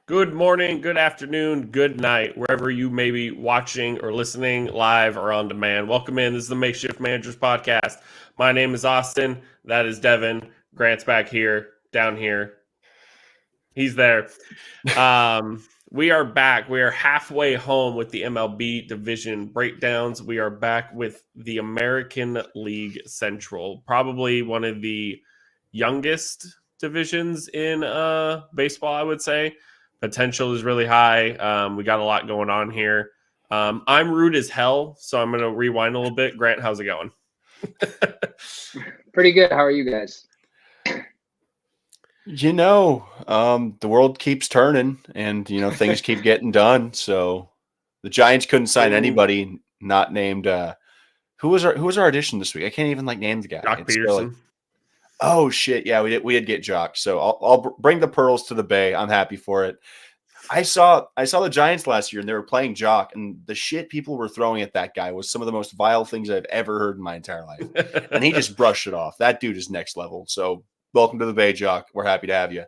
Good morning, good afternoon, good night, wherever you may be watching or listening live or on demand. Welcome in. This is the Makeshift Managers Podcast. My name is Austin. That is Devin. Grant's back here, down here. He's there. We are back. We are halfway home with the MLB division breakdowns. We are back with the American League Central, probably one of the youngest divisions in baseball, I would say. Potential is really high. We got a lot going on here. I'm rude as hell, so I'm going to rewind a little bit. Grant, how's it going? Pretty good. How are you guys? The world keeps turning and, things keep getting done. So the Giants couldn't sign anybody not named who was our addition this week? I can't even name the guy. Jock Peterson. Oh shit. Yeah, we did get Jock. So I'll bring the pearls to the bay. I'm happy for it. I saw the Giants last year and they were playing Jock, and the shit people were throwing at that guy was some of the most vile things I've ever heard in my entire life. And he just brushed it off. That dude is next level. So welcome to the Bay, Jock. We're happy to have you.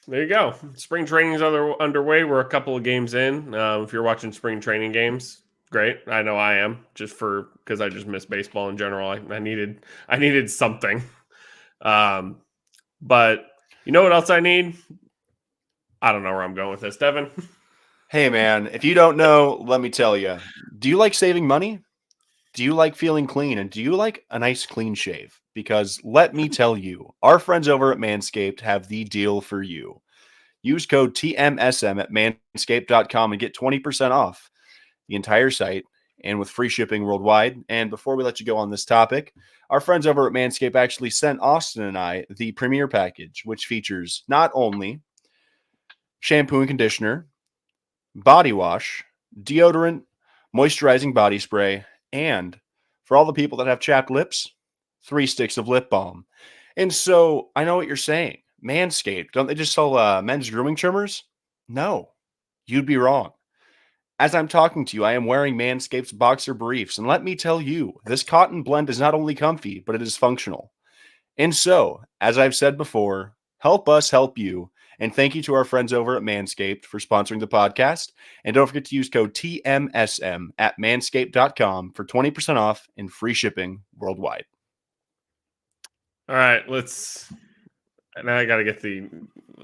There you go. Spring training's underway. We're a couple of games in. If you're watching spring training games, great. I know I am, because I just miss baseball in general. I needed something. But you know what else I need? I don't know where I'm going with this, Devin. Hey, man, if you don't know, let me tell you. Do you like saving money? Do you like feeling clean? And do you like a nice clean shave? Because let me tell you, our friends over at Manscaped have the deal for you. Use code TMSM at manscaped.com and get 20% off the entire site and with free shipping worldwide. And before we let you go on this topic, our friends over at Manscaped actually sent Austin and I the Premier Package, which features not only shampoo and conditioner, body wash, deodorant, moisturizing body spray, and for all the people that have chapped lips, 3 sticks of lip balm. And so I know what you're saying. Manscaped, don't they just sell men's grooming trimmers? No, you'd be wrong. As I'm talking to you, I am wearing Manscaped's boxer briefs. And let me tell you, this cotton blend is not only comfy, but it is functional. And so, as I've said before, help us help you. And thank you to our friends over at Manscaped for sponsoring the podcast. And don't forget to use code TMSM at manscaped.com for 20% off and free shipping worldwide. All right, now I got to get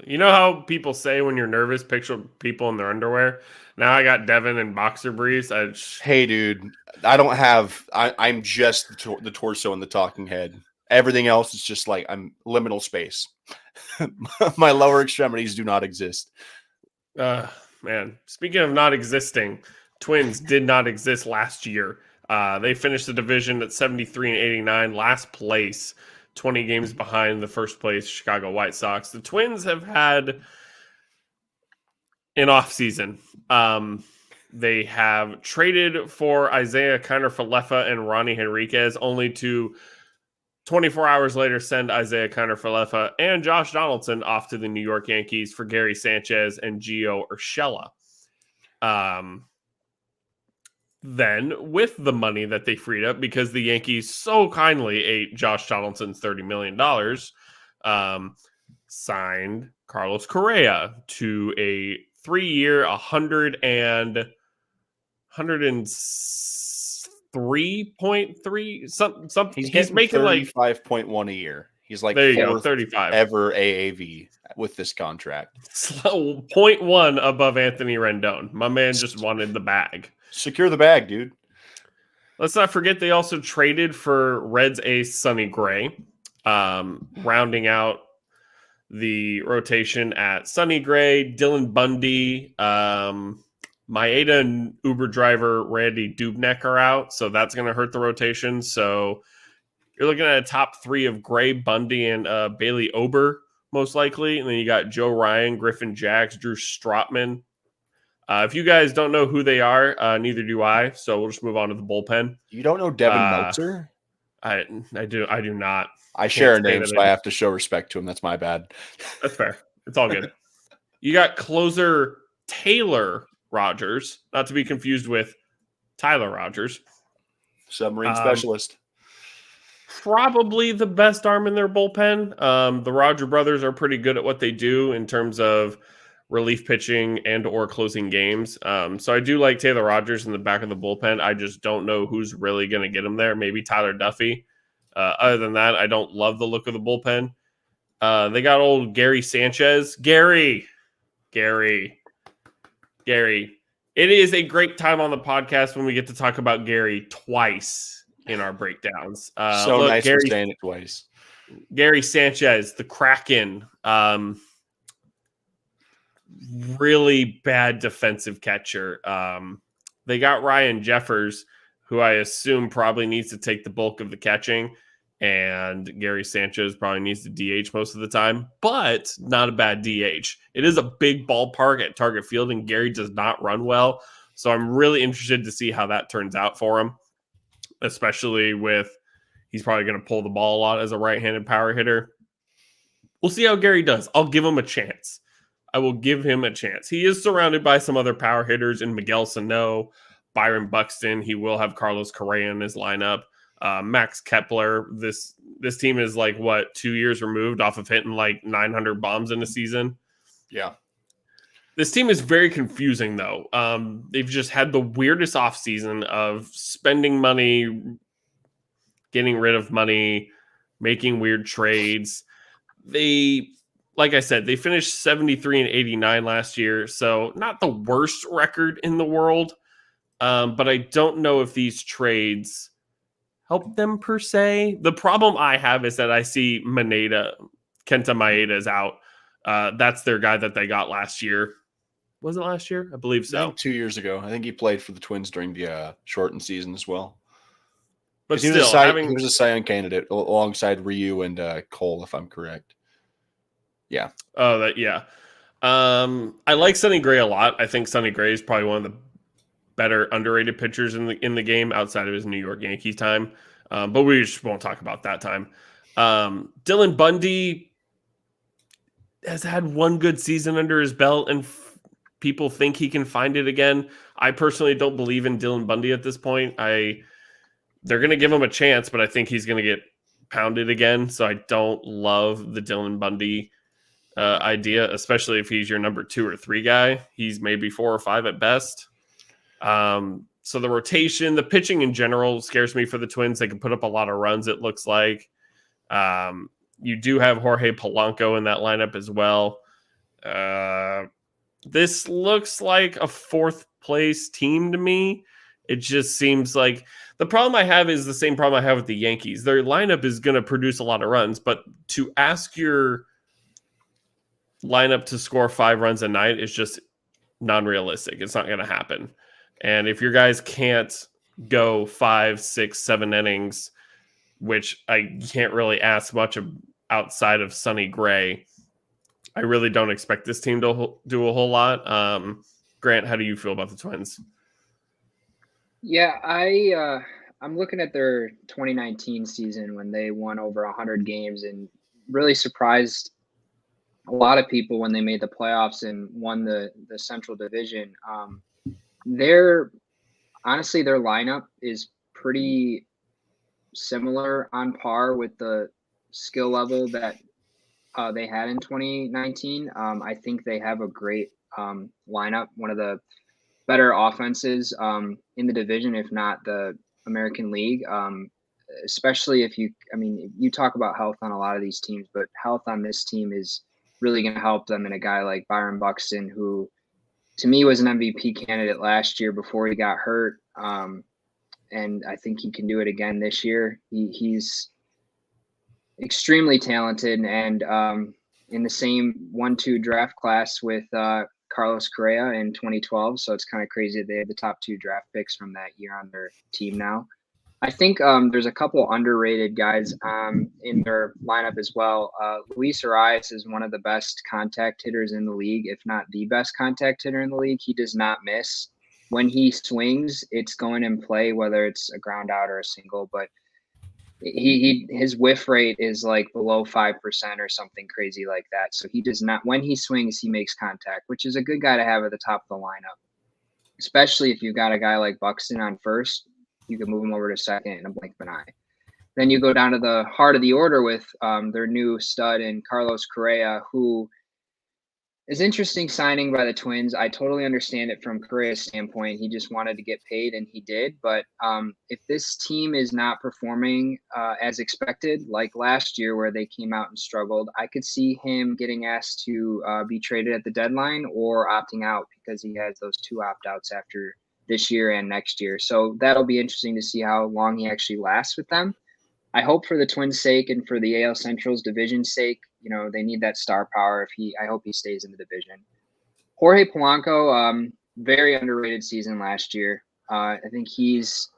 you know how people say when you're nervous, picture people in their underwear? Now I got Devin in boxer briefs. Hey, dude, I'm just the torso and the talking head. Everything else is just I'm liminal space. My lower extremities do not exist. Man, speaking of not existing, Twins did not exist last year. They finished the division at 73 and 89, last place, 20 games behind the first place Chicago White Sox. The Twins have had an offseason. They have traded for Isaiah Kiner-Falefa and Ronnie Henriquez, only to 24 hours later send Isaiah Kiner-Falefa and Josh Donaldson off to the New York Yankees for Gary Sanchez and Gio Urshela. Then, with the money that they freed up, because the Yankees so kindly ate Josh Donaldson's $30 million, signed Carlos Correa to a 3-year, 103.3 something. He's making 35.1 a year. He's there you go, 35 ever AAV with this contract. 0.1 above Anthony Rendon. My man just wanted the bag. Secure the bag, dude. Let's not forget they also traded for Reds ace Sonny Gray, rounding out the rotation at Sonny Gray, Dylan Bundy, Maeda and Uber driver Randy Dubnyk are out, so that's going to hurt the rotation. So you're looking at a top 3 of Gray, Bundy, and Bailey Ober, most likely. And then you got Joe Ryan, Griffin Jacks, Drew Strotman. If you guys don't know who they are, neither do I. So we'll just move on to the bullpen. You don't know Devin Meltzer? I do not. I share a name, so I have to show respect to him. That's my bad. That's fair. It's all good. You got closer Taylor Rogers, not to be confused with Tyler Rogers. Submarine specialist. Probably the best arm in their bullpen. The Roger brothers are pretty good at what they do in terms of relief pitching and or closing games. So I do like Taylor Rogers in the back of the bullpen. I just don't know who's really going to get him there. Maybe Tyler Duffy. Other than that, I don't love the look of the bullpen. They got old Gary Sanchez. Gary. It is a great time on the podcast when we get to talk about Gary twice in our breakdowns. So Look, nice for saying it twice. Gary Sanchez, the Kraken. Really bad defensive catcher. They got Ryan Jeffers, who I assume probably needs to take the bulk of the catching, and Gary Sanchez probably needs to DH most of the time, but not a bad DH. It is a big ballpark at Target Field, and Gary does not run well, so I'm really interested to see how that turns out for him, especially with he's probably going to pull the ball a lot as a right-handed power hitter. We'll see how Gary does. I'll give him a chance. I will give him a chance. He is surrounded by some other power hitters in Miguel Sano, Byron Buxton. He will have Carlos Correa in his lineup. Max Kepler. This team is 2 years removed off of hitting 900 bombs in a season. Yeah. This team is very confusing, though. They've just had the weirdest offseason of spending money, getting rid of money, making weird trades. Like I said, they finished 73 and 89 last year, so not the worst record in the world. But I don't know if these trades help them per se. The problem I have is that I see Kenta Maeda is out. That's their guy that they got last year. Was it last year? I believe so. I think 2 years ago. I think he played for the Twins during the shortened season as well. But he still, was a Cy Young candidate alongside Ryu and Cole, if I'm correct. Yeah. Oh, yeah. I like Sonny Gray a lot. I think Sonny Gray is probably one of the better underrated pitchers in the game outside of his New York Yankees time. But we just won't talk about that time. Dylan Bundy has had one good season under his belt, and people think he can find it again. I personally don't believe in Dylan Bundy at this point. They're going to give him a chance, but I think he's going to get pounded again. So I don't love the Dylan Bundy idea, especially if he's your number 2 or 3 guy. He's maybe 4 or 5 at best. So the rotation, the pitching in general scares me for the Twins. They can put up a lot of runs, it looks like. You do have Jorge Polanco in that lineup as well. This looks like a 4th place team to me. It just seems like the problem I have is the same problem I have with the Yankees. Their lineup is going to produce a lot of runs, but to ask your lineup to score 5 runs a night is just non-realistic. It's not going to happen. And if your guys can't go 5, 6, 7 innings, which I can't really ask much of outside of Sonny Gray, I really don't expect this team to do a whole lot. Grant, how do you feel about the Twins? Yeah, I'm looking at their 2019 season when they won over 100 games and really surprised a lot of people when they made the playoffs and won the Central Division. Their lineup is pretty similar, on par with the skill level that they had in 2019. I think they have a great lineup, one of the better offenses in the division, if not the American League. Especially if you talk about health on a lot of these teams, but health on this team is really going to help them. And a guy like Byron Buxton, who to me was an MVP candidate last year before he got hurt. And I think he can do it again this year. He's extremely talented and in the same 1-2 draft class with Carlos Correa in 2012. So it's kind of crazy that they have the top 2 draft picks from that year on their team now. I think there's a couple underrated guys in their lineup as well. Luis Arias is one of the best contact hitters in the league, if not the best contact hitter in the league. He does not miss. When he swings, it's going in play, whether it's a ground out or a single. But his whiff rate is below 5% or something crazy like that. So he does not. When he swings, he makes contact, which is a good guy to have at the top of the lineup, especially if you've got a guy like Buxton on first. You can move him over to second in a blink of an eye. Then you go down to the heart of the order with their new stud in Carlos Correa, who It's interesting signing by the Twins. I totally understand it from Correa's standpoint. He just wanted to get paid, and he did. But if this team is not performing as expected, like last year where they came out and struggled, I could see him getting asked to be traded at the deadline or opting out because he has those 2 opt-outs after this year and next year. So that'll be interesting to see how long he actually lasts with them. I hope for the Twins' sake and for the AL Central's division's sake, they need that star power. I hope he stays in the division. Jorge Polanco, very underrated season last year. I think he's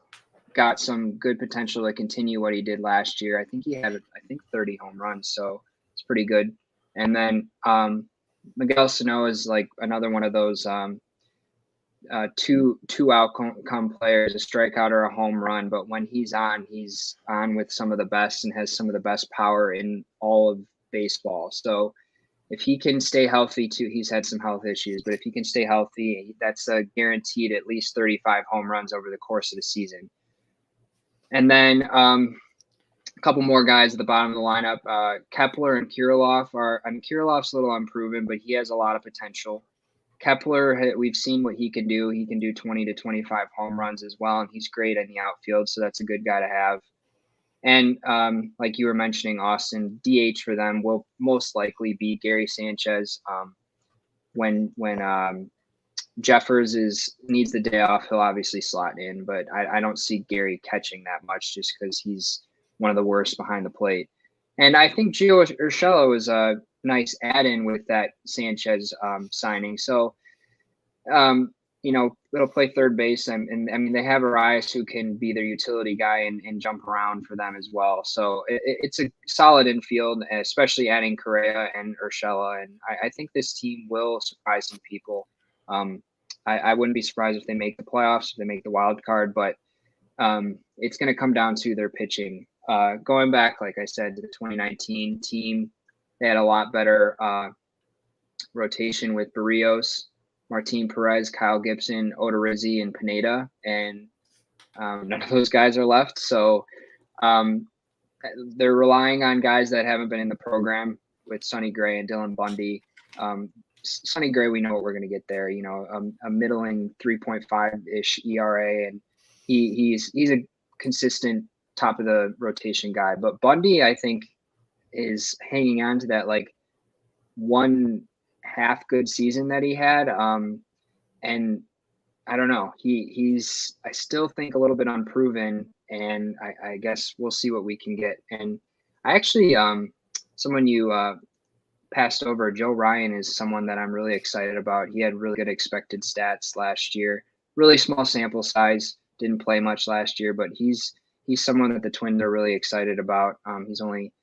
got some good potential to continue what he did last year. I think he had 30 home runs, so it's pretty good. And then Miguel Sano is like another one of those two outcome players, a strikeout or a home run. But when he's on with some of the best and has some of the best power in all of baseball. So if he can stay healthy too, he's had some health issues, but if he can stay healthy, that's a guaranteed at least 35 home runs over the course of the season. And then a couple more guys at the bottom of the lineup, Kepler and Kirilloff Kirilloff's a little unproven, but he has a lot of potential. Kepler, we've seen what he can do. He can do 20 to 25 home runs as well, and he's great in the outfield, so that's a good guy to have. And like you were mentioning, Austin, DH for them will most likely be Gary Sanchez. When Jeffers needs the day off, he'll obviously slot in, but I don't see Gary catching that much just because he's one of the worst behind the plate. And I think Gio Urshela is a nice add-in with that Sanchez signing. So, it'll play third base. And I mean, they have Arias who can be their utility guy and jump around for them as well. So it's a solid infield, especially adding Correa and Urshela. And I think this team will surprise some people. I wouldn't be surprised if they make the playoffs, if they make the wild card, but it's going to come down to their pitching. Going back, like I said, to the 2019 team, they had a lot better rotation with Barrios, Martin Perez, Kyle Gibson, Odorizzi, and Pineda, and none of those guys are left. So they're relying on guys that haven't been in the program with Sonny Gray and Dylan Bundy. Sonny Gray, we know what we're going to get there. A middling 3.5-ish ERA, and he's a consistent top of the rotation guy. But Bundy, I think, is hanging on to that like one half good season that he had. And I don't know. He's I still think a little bit unproven, and I guess we'll see what we can get. And I actually someone you passed over, Joe Ryan, is someone that I'm really excited about. He had really good expected stats last year. Really small sample size, didn't play much last year, but he's someone that the Twins are really excited about. He's only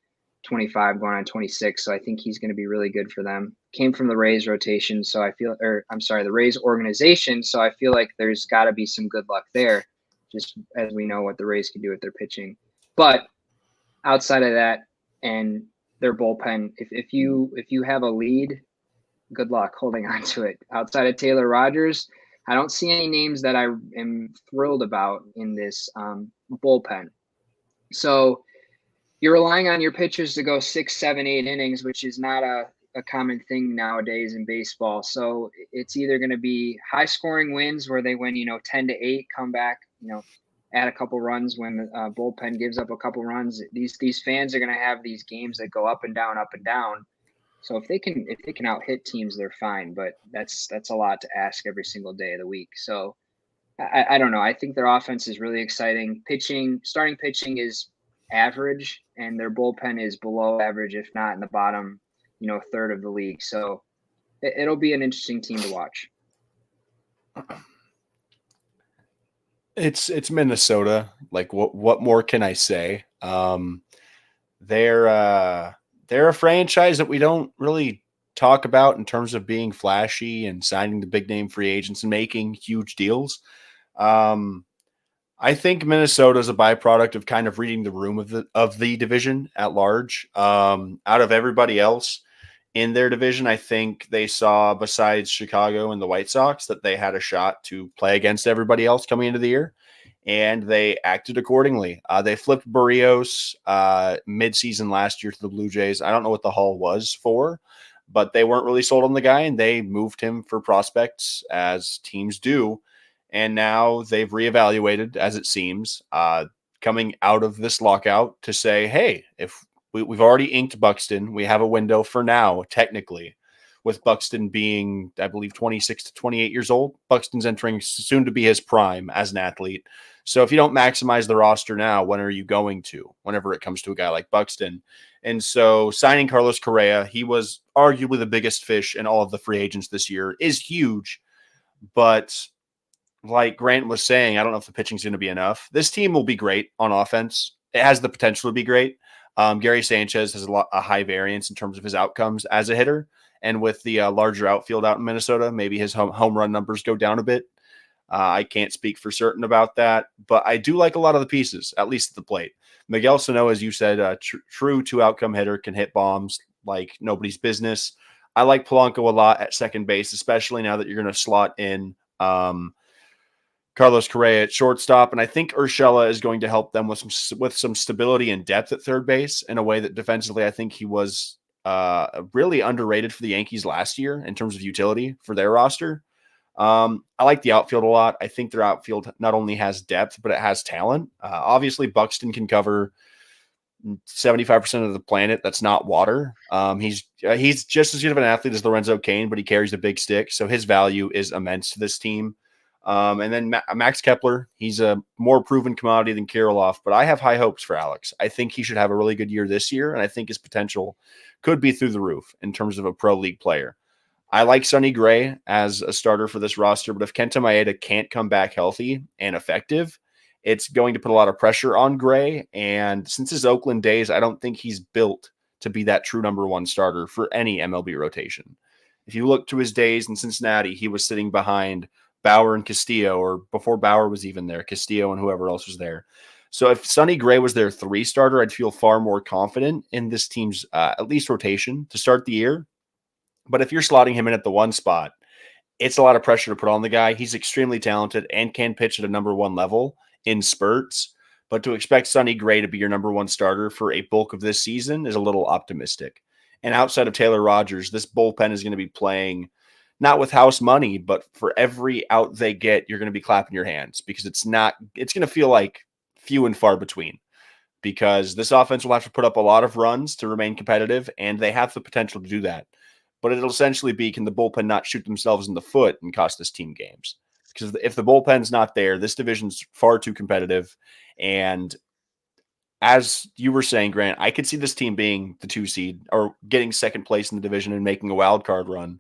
25 going on 26, so I think he's going to be really good for them. Came from the Rays rotation, so the Rays organization, so I feel like there's got to be some good luck there, just as we know what the Rays can do with their pitching. But outside of that and their bullpen, if you have a lead, good luck holding on to it. Outside of Taylor Rogers, I don't see any names that I am thrilled about in this bullpen. So you're relying on your pitchers to go 6, 7, 8 innings, which is not a common thing nowadays in baseball. So it's either going to be high scoring wins where they win, 10 to 8, come back, add a couple runs when the bullpen gives up a couple runs. These fans are going to have these games that go up and down, up and down. So if they can out hit teams, they're fine. But that's a lot to ask every single day of the week. So I don't know. I think their offense is really exciting. Starting pitching is average, and their bullpen is below average, if not in the bottom, third of the league. So it'll be an interesting team to watch. It's Minnesota. Like what more can I say? They're a franchise that we don't really talk about in terms of being flashy and signing the big name free agents and making huge deals. I think Minnesota is a byproduct of kind of reading the room of the division at large. Out of everybody else in their division, I think they saw, besides Chicago and the White Sox, that they had a shot to play against everybody else coming into the year, and they acted accordingly. They flipped Barrios midseason last year to the Blue Jays. I don't know what the haul was for, but they weren't really sold on the guy, and they moved him for prospects, as teams do. And now they've reevaluated, as it seems, coming out of this lockout to say, hey, if we've already inked Buxton, we have a window for now, technically, with Buxton being, I believe, 26 to 28 years old. Buxton's entering soon to be his prime as an athlete. So if you don't maximize the roster now, when are you going to, whenever it comes to a guy like Buxton? And so signing Carlos Correa, he was arguably the biggest fish in all of the free agents this year, is huge. But like Grant was saying, I don't know if the pitching's going to be enough. This team will be great on offense. It has the potential to be great. Gary Sanchez has a high variance in terms of his outcomes as a hitter. And with the larger outfield out in Minnesota, maybe his home run numbers go down a bit. I can't speak for certain about that, but I do like a lot of the pieces, at least at the plate. Miguel Sano, as you said, true two-outcome hitter, can hit bombs like nobody's business. I like Polanco a lot at second base, especially now that you're going to slot in Carlos Correa at shortstop, and I think Urshela is going to help them with some stability and depth at third base in a way that defensively I think he was really underrated for the Yankees last year in terms of utility for their roster. I like the outfield a lot. I think their outfield not only has depth, but it has talent. Obviously, Buxton can cover 75% of the planet that's not water. He's just as good of an athlete as Lorenzo Cain, but he carries a big stick, so his value is immense to this team. And then Max Kepler, he's a more proven commodity than Kirilloff, but I have high hopes for Alex. I think he should have a really good year this year, and I think his potential could be through the roof in terms of a pro league player. I like Sonny Gray as a starter for this roster, but if Kenta Maeda can't come back healthy and effective, it's going to put a lot of pressure on Gray. And since his Oakland days, I don't think he's built to be that true number one starter for any MLB rotation. If you look to his days in Cincinnati, he was sitting behind Bauer and Castillo, or before Bauer was even there, Castillo and whoever else was there. So if Sonny Gray was their 3 starter, I'd feel far more confident in this team's at least rotation to start the year. But if you're slotting him in at the 1 spot, it's a lot of pressure to put on the guy. He's extremely talented and can pitch at a number 1 level in spurts. But to expect Sonny Gray to be your number 1 starter for a bulk of this season is a little optimistic. And outside of Taylor Rogers, this bullpen is going to be playing not with house money, but for every out they get, you're going to be clapping your hands because it's going to feel like few and far between, because this offense will have to put up a lot of runs to remain competitive, and they have the potential to do that. But it'll essentially be, can the bullpen not shoot themselves in the foot and cost this team games? Because if the bullpen's not there, this division's far too competitive. And as you were saying, Grant, I could see this team being the 2 seed or getting second place in the division and making a wild card run.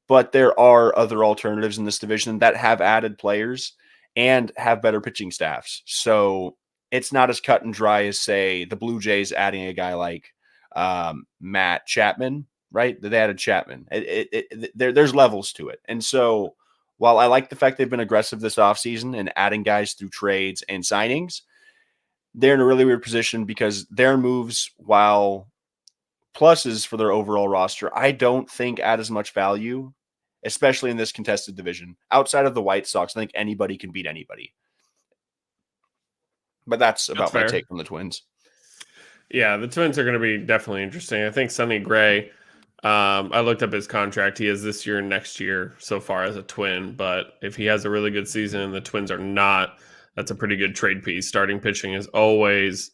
But there are other alternatives in this division that have added players and have better pitching staffs. So it's not as cut and dry as, say, the Blue Jays adding a guy like Matt Chapman, right? They added Chapman. There's levels to it. And so while I like the fact they've been aggressive this offseason and adding guys through trades and signings, they're in a really weird position because their moves, while pluses for their overall roster, I don't think add as much value, especially in this contested division. Outside of the White Sox, I think anybody can beat anybody. But that's about my take on the Twins. Yeah, the Twins are going to be definitely interesting. I think Sonny Gray, I looked up his contract. He has this year and next year so far as a Twin. But if he has a really good season and the Twins are not, that's a pretty good trade piece. Starting pitching is always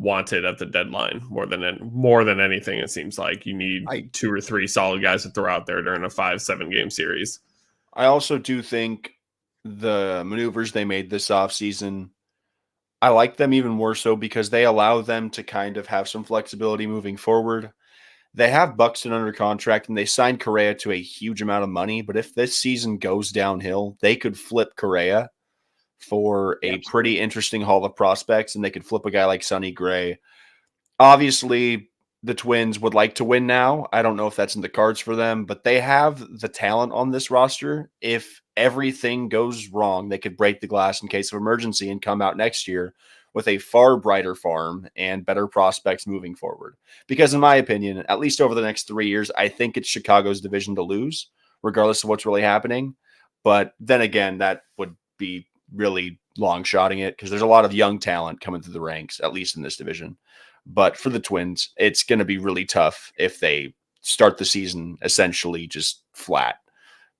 wanted at the deadline more than anything. It seems like you need 2 or 3 solid guys to throw out there during a 5-7 game series. I also do think the maneuvers they made this offseason, I like them even more so because they allow them to kind of have some flexibility moving forward. They have Buxton under contract and they signed Correa to a huge amount of money, but if this season goes downhill, they could flip Correa for a pretty interesting haul of prospects, and they could flip a guy like Sonny Gray. Obviously, the Twins would like to win now. I don't know if that's in the cards for them, but they have the talent on this roster. If everything goes wrong, they could break the glass in case of emergency and come out next year with a far brighter farm and better prospects moving forward. Because in my opinion, at least over the next 3 years, I think it's Chicago's division to lose, regardless of what's really happening. But then again, that would be really long shotting it because there's a lot of young talent coming through the ranks, at least in this division. But for the Twins, it's going to be really tough if they start the season essentially just flat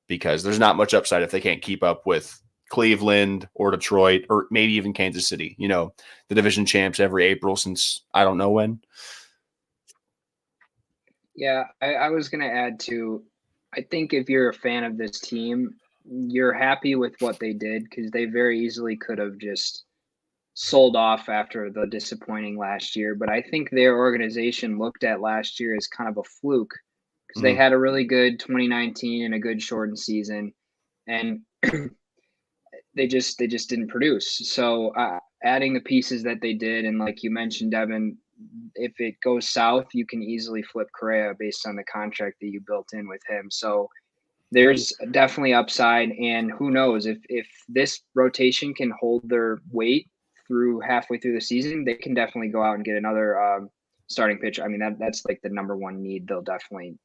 because there's not much upside if they can't keep up with Cleveland or Detroit or maybe even Kansas City, the division champs every April since I don't know when. Yeah, I was going to add to, I think if you're a fan of this team, you're happy with what they did because they very easily could have just sold off after the disappointing last year. But I think their organization looked at last year as kind of a fluke because they had a really good 2019 and a good shortened season, and they just didn't produce. So adding the pieces that they did, and like you mentioned, Devin, if it goes south, you can easily flip Correa based on the contract that you built in with him. So there's definitely upside, and who knows if this rotation can hold their weight through halfway through the season, they can definitely go out and get another starting pitcher. I mean, that's like the number one need they'll definitely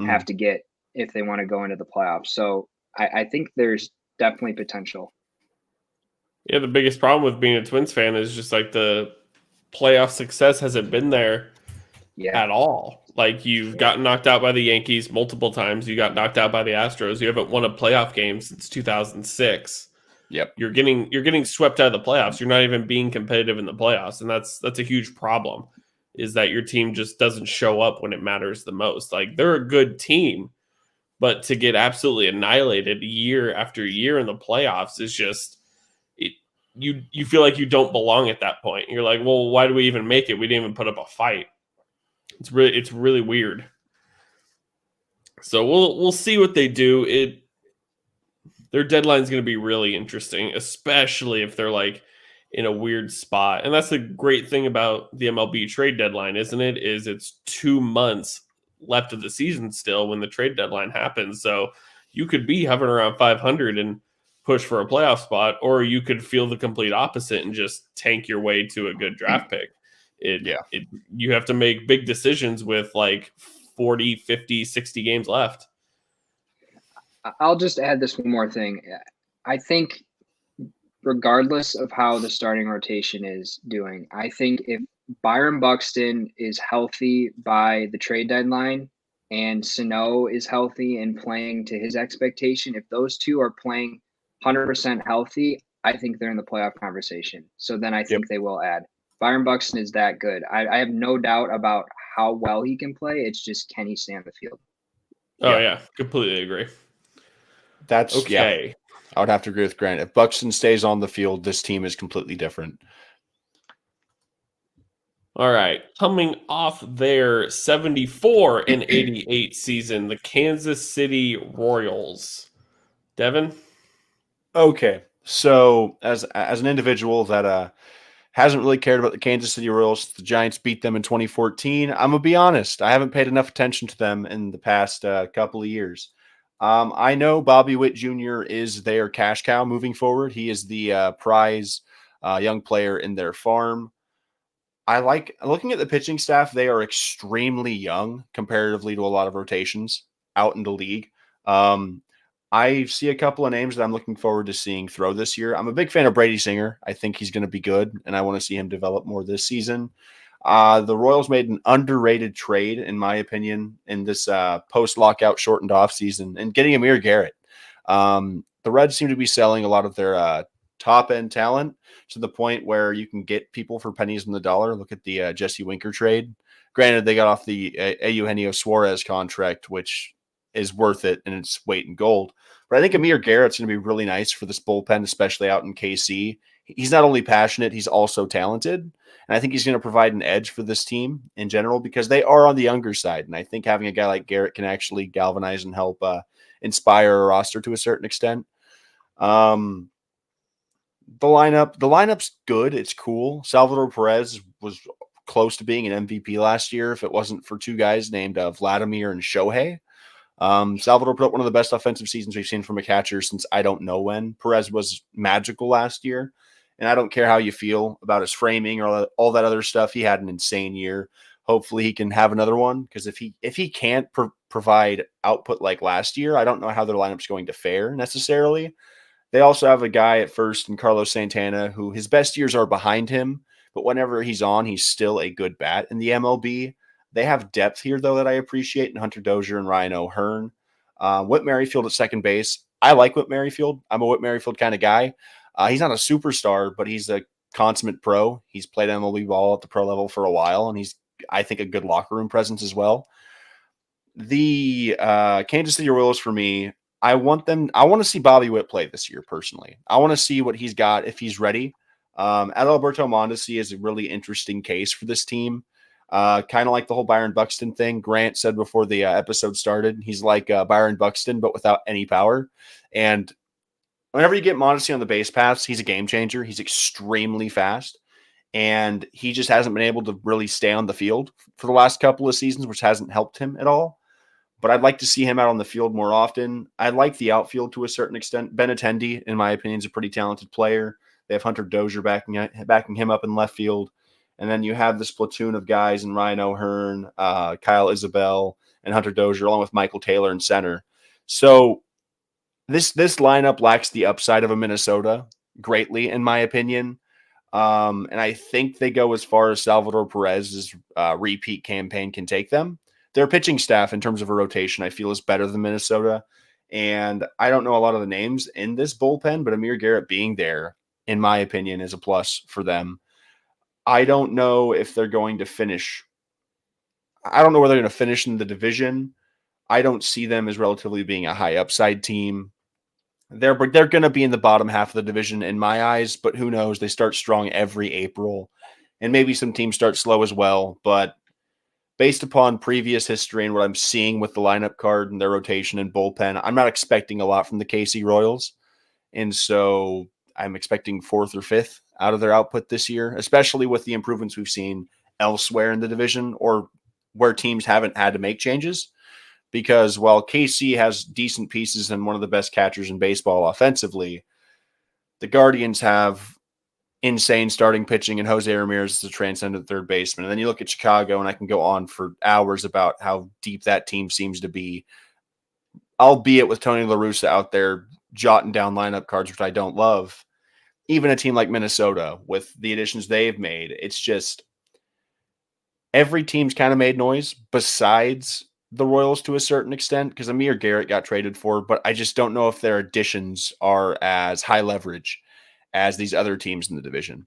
have to get if they want to go into the playoffs. So I think there's definitely potential. Yeah, the biggest problem with being a Twins fan is just like the playoff success hasn't been there at all. Like you've gotten knocked out by the Yankees multiple times. You got knocked out by the Astros. You haven't won a playoff game since 2006. Yep. You're getting swept out of the playoffs. You're not even being competitive in the playoffs, and that's a huge problem. Is that your team just doesn't show up when it matters the most? Like they're a good team, but to get absolutely annihilated year after year in the playoffs is just you feel like you don't belong at that point. You're like, well, why do we even make it? We didn't even put up a fight. It's really weird. So we'll see what they do. Their deadline's going to be really interesting, especially if they're like in a weird spot. And that's the great thing about the MLB trade deadline, isn't it? Is it's 2 months left of the season still when the trade deadline happens. So you could be hovering around 500 and push for a playoff spot, or you could feel the complete opposite and just tank your way to a good draft pick. You have to make big decisions with like 40, 50, 60 games left. I'll just add this one more thing. I think regardless of how the starting rotation is doing, I think if Byron Buxton is healthy by the trade deadline and Sano is healthy and playing to his expectation, if those two are playing 100% healthy, I think they're in the playoff conversation. So then I think they will add. Byron Buxton is that good. I have no doubt about how well he can play. It's just, can he stay on the field? Oh, yeah. Completely agree. That's okay. I would have to agree with Grant. If Buxton stays on the field, this team is completely different. All right. Coming off their 74 and 88 season, the Kansas City Royals. Devin? Okay. So as an individual that hasn't really cared about the Kansas City Royals, the Giants beat them in 2014. I'm going to be honest. I haven't paid enough attention to them in the past couple of years. I know Bobby Witt Jr. is their cash cow moving forward. He is the prize young player in their farm. I like looking at the pitching staff. They are extremely young comparatively to a lot of rotations out in the league. I see a couple of names that I'm looking forward to seeing throw this year. I'm a big fan of Brady Singer. I think he's going to be good, and I want to see him develop more this season. The Royals made an underrated trade, in my opinion, in this post-lockout shortened offseason and getting Amir Garrett. The Reds seem to be selling a lot of their top-end talent to the point where you can get people for pennies on the dollar. Look at the Jesse Winker trade. Granted, they got off the Eugenio Suarez contract, which is worth it in its weight in gold. But I think Amir Garrett's going to be really nice for this bullpen, especially out in KC. He's not only passionate, he's also talented. And I think he's going to provide an edge for this team in general because they are on the younger side. And I think having a guy like Garrett can actually galvanize and help inspire a roster to a certain extent. The lineup's good. It's cool. Salvador Perez was close to being an MVP last year if it wasn't for two guys named Vladimir and Shohei. Salvador put up one of the best offensive seasons we've seen from a catcher since I don't know when. Perez was magical last year, and I don't care how you feel about his framing or all that other stuff. He had an insane year. Hopefully he can have another one because if he can't provide output like last year, I don't know how their lineup's going to fare necessarily. They also have a guy at first in Carlos Santana who his best years are behind him, but whenever he's on, he's still a good bat in the MLB. They have depth here, though, that I appreciate in Hunter Dozier and Ryan O'Hearn. Whit Merrifield at second base. I like Whit Merrifield. I'm a Whit Merrifield kind of guy. He's not a superstar, but he's a consummate pro. He's played MLB ball at the pro level for a while, and he's, I think, a good locker room presence as well. The Kansas City Royals, for me, I want to see Bobby Witt play this year, personally. I want to see what he's got if he's ready. Adalberto Mondesi is a really interesting case for this team. Kind of like the whole Byron Buxton thing. Grant said before the episode started, he's like Byron Buxton, but without any power. And whenever you get Mondesi on the base paths, he's a game changer. He's extremely fast. And he just hasn't been able to really stay on the field for the last couple of seasons, which hasn't helped him at all. But I'd like to see him out on the field more often. I like the outfield to a certain extent. Ben Attendee, in my opinion, is a pretty talented player. They have Hunter Dozier backing him up in left field. And then you have this platoon of guys in Ryan O'Hearn, Kyle Isabel, and Hunter Dozier, along with Michael Taylor in center. So this lineup lacks the upside of a Minnesota greatly, in my opinion. And I think they go as far as Salvador Perez's repeat campaign can take them. Their pitching staff, in terms of a rotation, I feel is better than Minnesota. And I don't know a lot of the names in this bullpen, but Amir Garrett being there, in my opinion, is a plus for them. I don't know if they're going to finish. I don't know where they're going to finish in the division. I don't see them as relatively being a high upside team. They're going to be in the bottom half of the division in my eyes, but who knows? They start strong every April, and maybe some teams start slow as well. But based upon previous history and what I'm seeing with the lineup card and their rotation and bullpen, I'm not expecting a lot from the KC Royals. And so I'm expecting fourth or fifth out of their output this year, especially with the improvements we've seen elsewhere in the division or where teams haven't had to make changes. Because while KC has decent pieces and one of the best catchers in baseball offensively, the Guardians have insane starting pitching, and Jose Ramirez is a transcendent third baseman. And then you look at Chicago, and I can go on for hours about how deep that team seems to be, albeit with Tony La Russa out there jotting down lineup cards, which I don't love. Even a team like Minnesota, with the additions they've made, it's just every team's kind of made noise besides the Royals to a certain extent, because Amir Garrett got traded for, but I just don't know if their additions are as high leverage as these other teams in the division.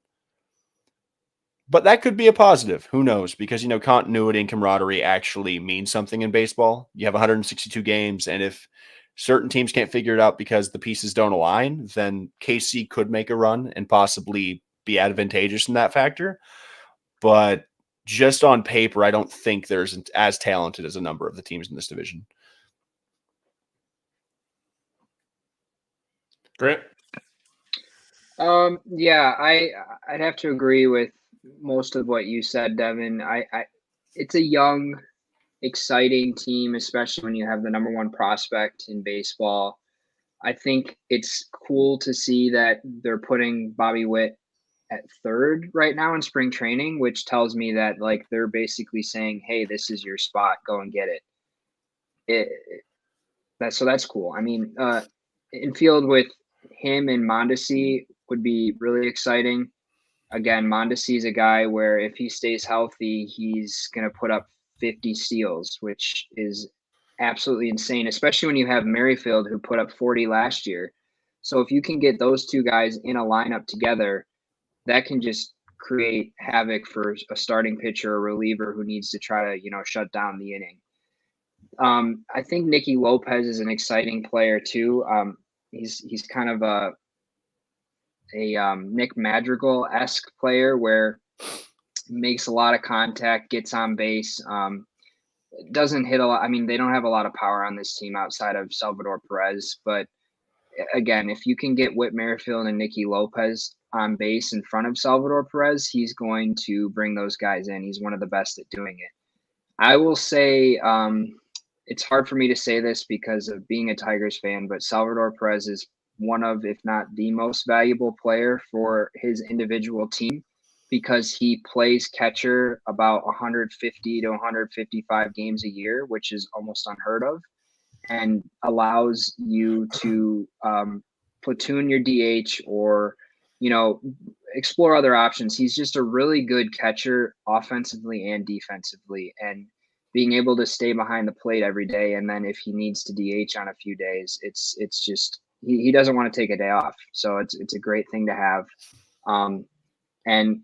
But that could be a positive. Who knows? Because, continuity and camaraderie actually mean something in baseball. You have 162 games, and if certain teams can't figure it out because the pieces don't align, then KC could make a run and possibly be advantageous in that factor. But just on paper, I don't think there's as talented as a number of the teams in this division. Grant? Yeah, I'd have to agree with most of what you said, Devin. It's a young, exciting team, especially when you have the number one prospect in baseball. I think it's cool to see that they're putting Bobby Witt at third right now in spring training, which tells me that they're basically saying, "Hey, this is your spot. Go and get it." That's cool. I mean, infield with him and Mondesi would be really exciting. Again, Mondesi is a guy where if he stays healthy, he's going to put up 50 steals, which is absolutely insane, especially when you have Merrifield who put up 40 last year. So if you can get those two guys in a lineup together, that can just create havoc for a starting pitcher or reliever who needs to try to, shut down the inning. I think Nicky Lopez is an exciting player too. He's kind of a Nick Madrigal-esque player where makes a lot of contact, gets on base, doesn't hit a lot. I mean, they don't have a lot of power on this team outside of Salvador Perez. But again, if you can get Whit Merrifield and Nicky Lopez on base in front of Salvador Perez, he's going to bring those guys in. He's one of the best at doing it. I will say it's hard for me to say this because of being a Tigers fan, but Salvador Perez is one of, if not the most valuable player for his individual team because he plays catcher about 150 to 155 games a year, which is almost unheard of, and allows you to platoon your DH or, explore other options. He's just a really good catcher offensively and defensively. And being able to stay behind the plate every day, and then if he needs to DH on a few days, it's just he doesn't want to take a day off. So it's a great thing to have. And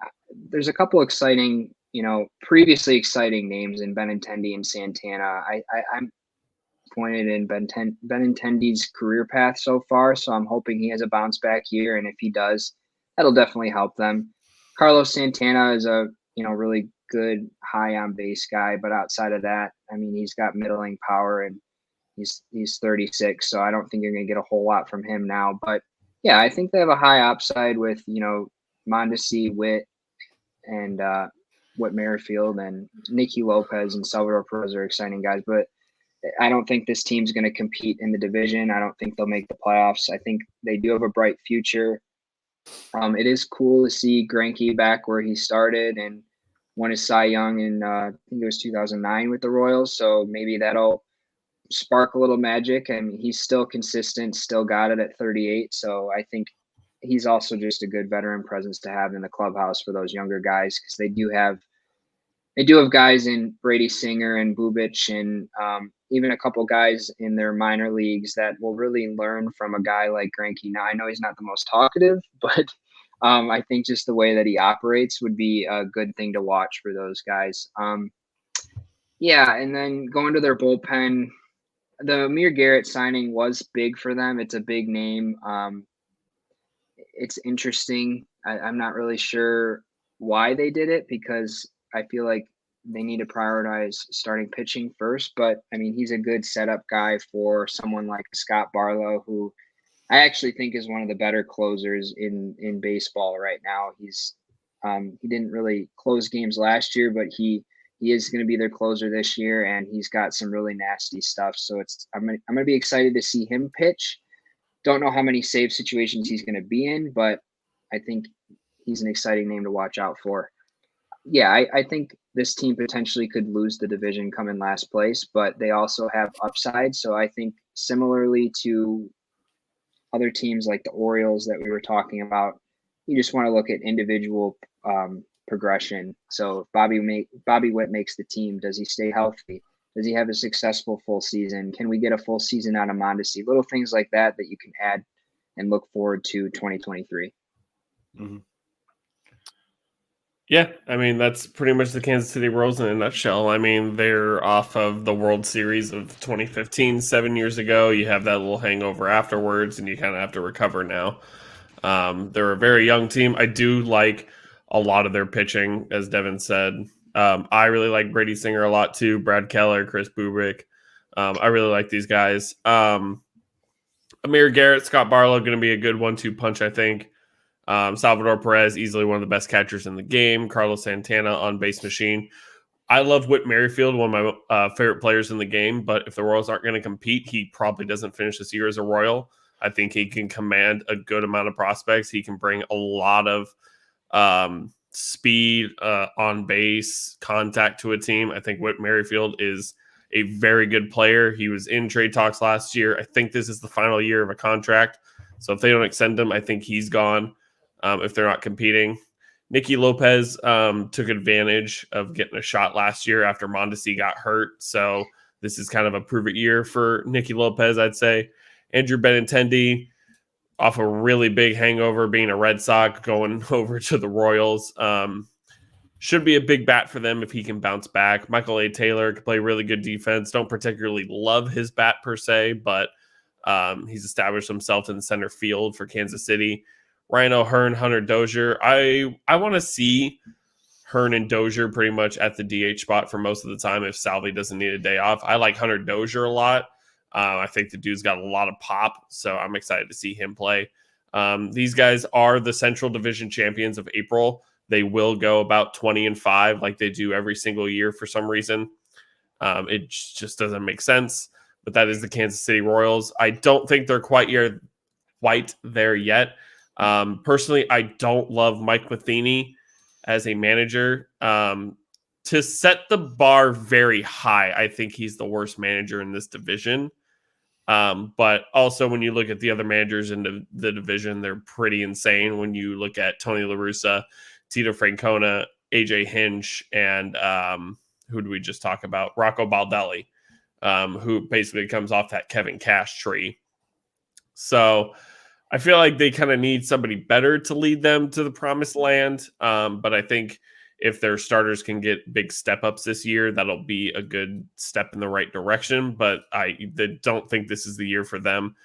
there's a couple exciting, previously exciting names in Benintendi and Santana. I'm pointed in Benintendi's career path so far, so I'm hoping he has a bounce back year, and if he does, that'll definitely help them. Carlos Santana is a really good high on base guy, but outside of that, I mean, he's got middling power, and he's 36, so I don't think you're going to get a whole lot from him now. But yeah, I think they have a high upside with Mondesi, Witt, and Whit Merrifield, and Nicky Lopez and Salvador Perez are exciting guys, but I don't think this team's going to compete in the division. I don't think they'll make the playoffs. I think they do have a bright future. It is cool to see Greinke back where he started and won his Cy Young in I think it was 2009 with the Royals. So maybe that'll spark a little magic. I mean, he's still consistent, still got it at 38. So I think he's also just a good veteran presence to have in the clubhouse for those younger guys, because they do have guys in Brady Singer and Bubic, and even a couple guys in their minor leagues that will really learn from a guy like Greinke. Now, I know he's not the most talkative, but I think just the way that he operates would be a good thing to watch for those guys. Yeah, and then going to their bullpen, the Amir Garrett signing was big for them. It's a big name. It's interesting. I'm not really sure why they did it, because I feel like they need to prioritize starting pitching first. But I mean, he's a good setup guy for someone like Scott Barlow, who I actually think is one of the better closers in baseball right now. He didn't really close games last year, but he is going to be their closer this year, and he's got some really nasty stuff. So I'm gonna be excited to see him pitch. Don't know how many save situations he's going to be in, but I think he's an exciting name to watch out for. Yeah, I think this team potentially could lose the division, come in last place, but they also have upside. So I think similarly to other teams like the Orioles that we were talking about, you just want to look at individual progression. So if Bobby Witt makes the team, does he stay healthy? Does he have a successful full season? Can we get a full season out of Mondesi? Little things like that you can add and look forward to 2023. Mm-hmm. Yeah, I mean, that's pretty much the Kansas City Royals in a nutshell. I mean, they're off of the World Series of 2015, 7 years ago. You have that little hangover afterwards, and you kind of have to recover now. They're a very young team. I do like a lot of their pitching, as Devin said. I really like Brady Singer a lot too. Brad Keller, Chris Bubic. I really like these guys. Amir Garrett, Scott Barlow, going to be a good 1-2 punch, I think. Salvador Perez, easily one of the best catchers in the game. Carlos Santana, on base machine. I love Whit Merrifield, one of my favorite players in the game. But if the Royals aren't going to compete, he probably doesn't finish this year as a Royal. I think he can command a good amount of prospects. He can bring a lot of speed, on base, contact to a team. I think Whit Merrifield is a very good player. He was in trade talks last year. I think this is the final year of a contract. So if they don't extend him, I think he's gone if they're not competing. Nicky Lopez took advantage of getting a shot last year after Mondesi got hurt. So this is kind of a prove-it year for Nicky Lopez, I'd say. Andrew Benintendi, off a really big hangover, being a Red Sox, going over to the Royals. Should be a big bat for them if he can bounce back. Michael A. Taylor can play really good defense. Don't particularly love his bat per se, but he's established himself in the center field for Kansas City. Ryan O'Hearn, Hunter Dozier. I want to see Hearn and Dozier pretty much at the DH spot for most of the time if Salvi doesn't need a day off. I like Hunter Dozier a lot. I think the dude's got a lot of pop, so I'm excited to see him play. These guys are the Central Division champions of April. They will go about 20-5 like they do every single year for some reason. It just doesn't make sense, but that is the Kansas City Royals. I don't think they're quite there yet. Personally, I don't love Mike Matheny as a manager. To set the bar very high, I think he's the worst manager in this division. But also when you look at the other managers in the division, they're pretty insane. When you look at Tony La Russa, Tito Francona, AJ Hinch, and who did we just talk about? Rocco Baldelli, who basically comes off that Kevin Cash tree. So I feel like they kind of need somebody better to lead them to the promised land. But I think if their starters can get big step ups this year, that'll be a good step in the right direction. But I don't think this is the year for them.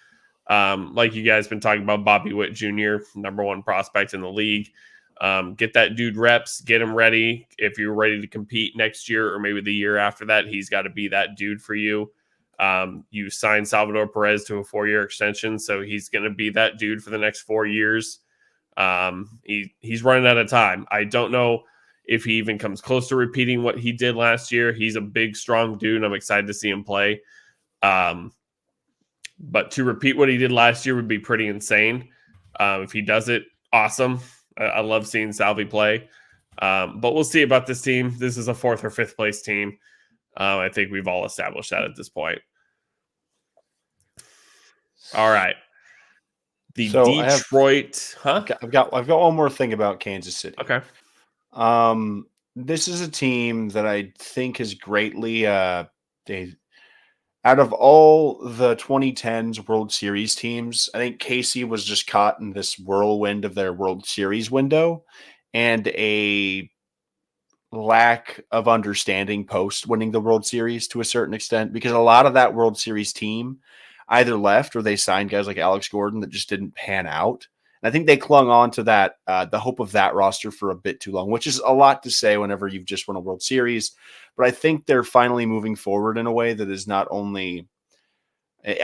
Like you guys been talking about, Bobby Witt Jr., number one prospect in the league. Get that dude reps, get him ready. If you're ready to compete next year or maybe the year after that, he's got to be that dude for you. You signed Salvador Perez to a 4-year extension, so he's going to be that dude for the next 4 years. He's running out of time. I don't know if he even comes close to repeating what he did last year. He's a big, strong dude. I'm excited to see him play. But to repeat what he did last year would be pretty insane. If he does it, awesome. I love seeing Salvi play. But we'll see about this team. This is a 4th or 5th place team. I think we've all established that at this point. All right. Detroit, I've got one more thing about Kansas City. Okay. This is a team that I think is greatly out of all the 2010s World Series teams, I think Casey was just caught in this whirlwind of their World Series window and a lack of understanding post winning the World Series to a certain extent, because a lot of that World Series team either left or they signed guys like Alex Gordon that just didn't pan out. And I think they clung on to that, the hope of that roster for a bit too long, which is a lot to say whenever you've just won a World Series. But I think they're finally moving forward in a way that is not only,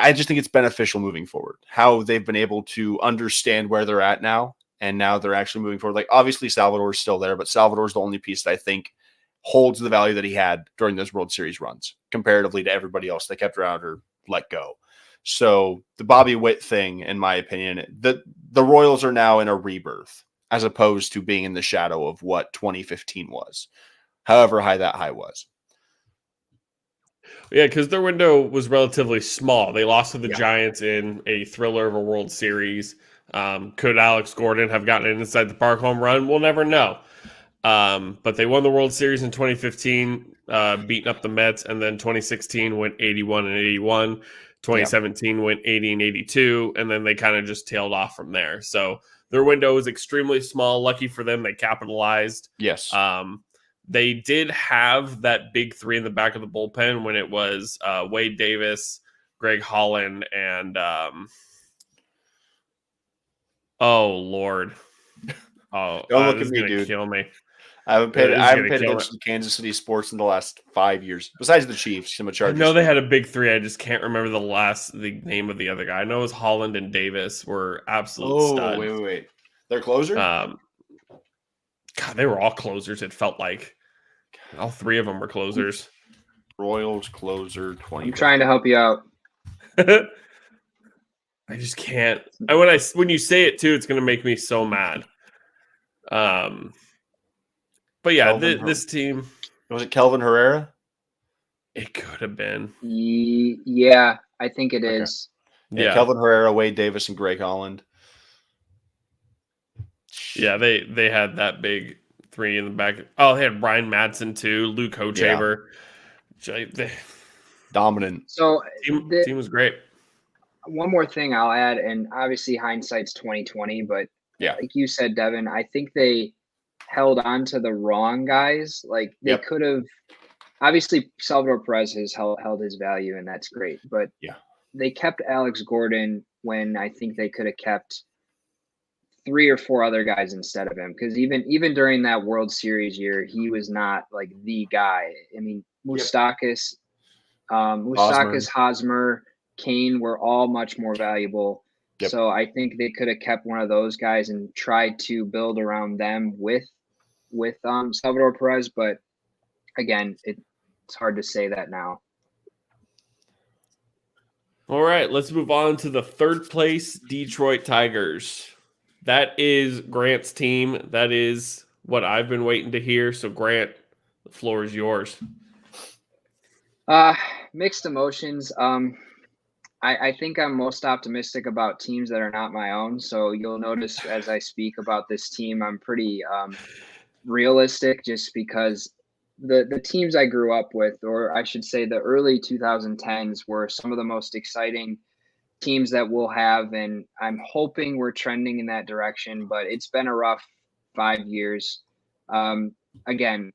I just think it's beneficial moving forward, how they've been able to understand where they're at now. And now they're actually moving forward. Like, obviously Salvador's still there, but Salvador's the only piece that I think holds the value that he had during those World Series runs comparatively to everybody else they kept around or let go. So the Bobby Witt thing, in my opinion, the Royals are now in a rebirth as opposed to being in the shadow of what 2015 was, however high that high was. Yeah, because their window was relatively small. They lost to the Giants in a thriller of a World Series. Could Alex Gordon have gotten an inside the park home run? We'll never know. But they won the World Series in 2015, beating up the Mets, and then 2016 went 81 and 81. 2017 went 80 and 82, and then they kind of just tailed off from there. So their window is extremely small. Lucky for them, they capitalized. Yes. They did have that big three in the back of the bullpen when it was Wade Davis, Greg Holland, and oh Lord, don't look this at me, is gonna dude. kill me. I haven't paid attention to Kansas City sports in the last 5 years. Besides the Chiefs, I'm a Chargers. I know they had a big three. I just can't remember the name of the other guy. I know it was Holland and Davis were absolute studs. Wait. They're closer? God, they were all closers. It felt like all three of them were closers. Royals closer 20. I'm trying to help you out. I just can't. When you say it too, it's going to make me so mad. But yeah, this team. Was it Kelvin Herrera? It could have been. Yeah, I think it is. Yeah, Kelvin Herrera, Wade Davis, and Greg Holland. Yeah, they had that big three in the back. Oh, they had Brian Madsen too, Luke Hochaber. Yeah. Dominant. So team was great. One more thing I'll add, and obviously hindsight's 2020, but like you said, Devin, I think they held on to the wrong guys. Like they could have. Obviously, Salvador Perez has held his value, and that's great. But they kept Alex Gordon when I think they could have kept 3 or 4 other guys instead of him. Because even during that World Series year, he was not like the guy. I mean, Moustakas, Hosmer, Kane were all much more valuable. Yep. So I think they could have kept one of those guys and tried to build around them with Salvador Perez. But again, it's hard to say that now. All right, let's move on to the third place Detroit Tigers. That is Grant's team. That is what I've been waiting to hear. So Grant, the floor is yours. Mixed emotions. I think I'm most optimistic about teams that are not my own. So you'll notice as I speak about this team, I'm pretty realistic just because the teams I grew up with, or I should say the early 2010s, were some of the most exciting teams that we'll have, and I'm hoping we're trending in that direction, but it's been a rough 5 years. Again,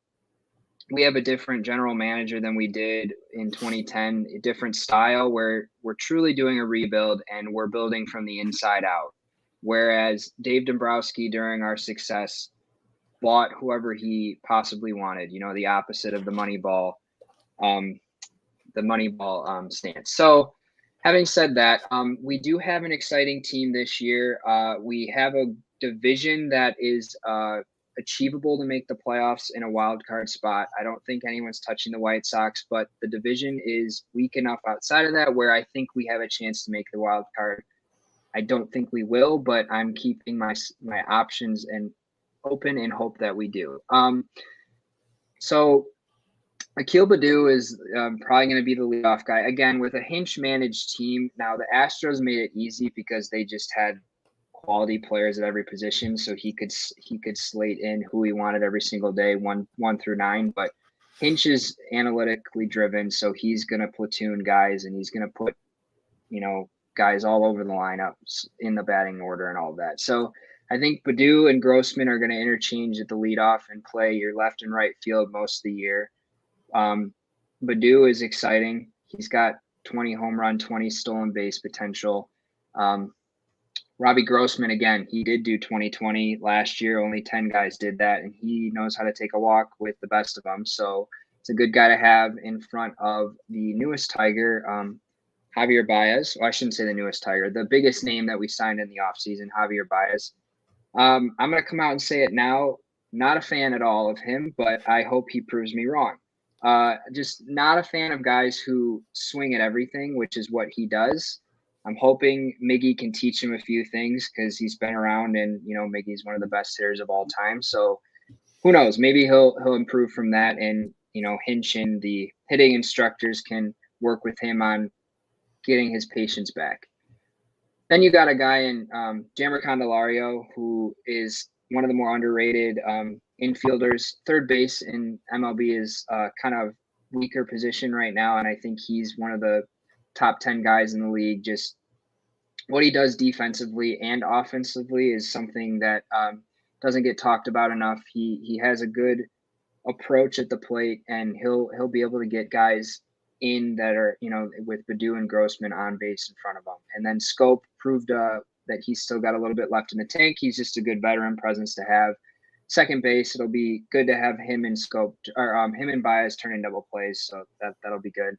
we have a different general manager than we did in 2010, a different style where we're truly doing a rebuild and we're building from the inside out. Whereas Dave Dombrowski, during our success, bought whoever he possibly wanted, the opposite of um, the Moneyball stance. So, having said that, we do have an exciting team this year. We have a division that is achievable to make the playoffs in a wild card spot. I don't think anyone's touching the White Sox, but the division is weak enough outside of that where I think we have a chance to make the wild card. I don't think we will, but I'm keeping my options and open and hope that we do. So Akil Baddoo is probably going to be the leadoff guy again with a Hinch managed team. Now the Astros made it easy because they just had quality players at every position, so he could slate in who he wanted every single day, one through 9. But Hinch is analytically driven, so he's going to platoon guys and he's going to put guys all over the lineups in the batting order and all of that. So I think Baddoo and Grossman are going to interchange at the leadoff and play your left and right field most of the year. Baddoo is exciting. He's got 20 home run, 20 stolen base potential. Robbie Grossman, again, he did do 2020 last year. Only 10 guys did that, and he knows how to take a walk with the best of them. So it's a good guy to have in front of the newest Tiger, Javier Baez. Well, I shouldn't say the newest Tiger, the biggest name that we signed in the offseason, Javier Baez. I'm going to come out and say it now. Not a fan at all of him, but I hope he proves me wrong. Just not a fan of guys who swing at everything, which is what he does. I'm hoping Miggy can teach him a few things because he's been around, and Miggy's one of the best hitters of all time. So who knows? Maybe he'll improve from that, and Hinch and the hitting instructors can work with him on getting his patience back. Then you got a guy in Jammer Candelario, who is one of the more underrated infielders. Third base in MLB is kind of weaker position right now, and I think he's one of the top 10 guys in the league. Just what he does defensively and offensively is something that doesn't get talked about enough. He has a good approach at the plate, and he'll be able to get guys in that are with Baddoo and Grossman on base in front of him. And then Scope proved that he's still got a little bit left in the tank. He's just a good veteran presence to have. Second base, it'll be good to have him and Scope or him and Baez turning double plays, so that'll be good.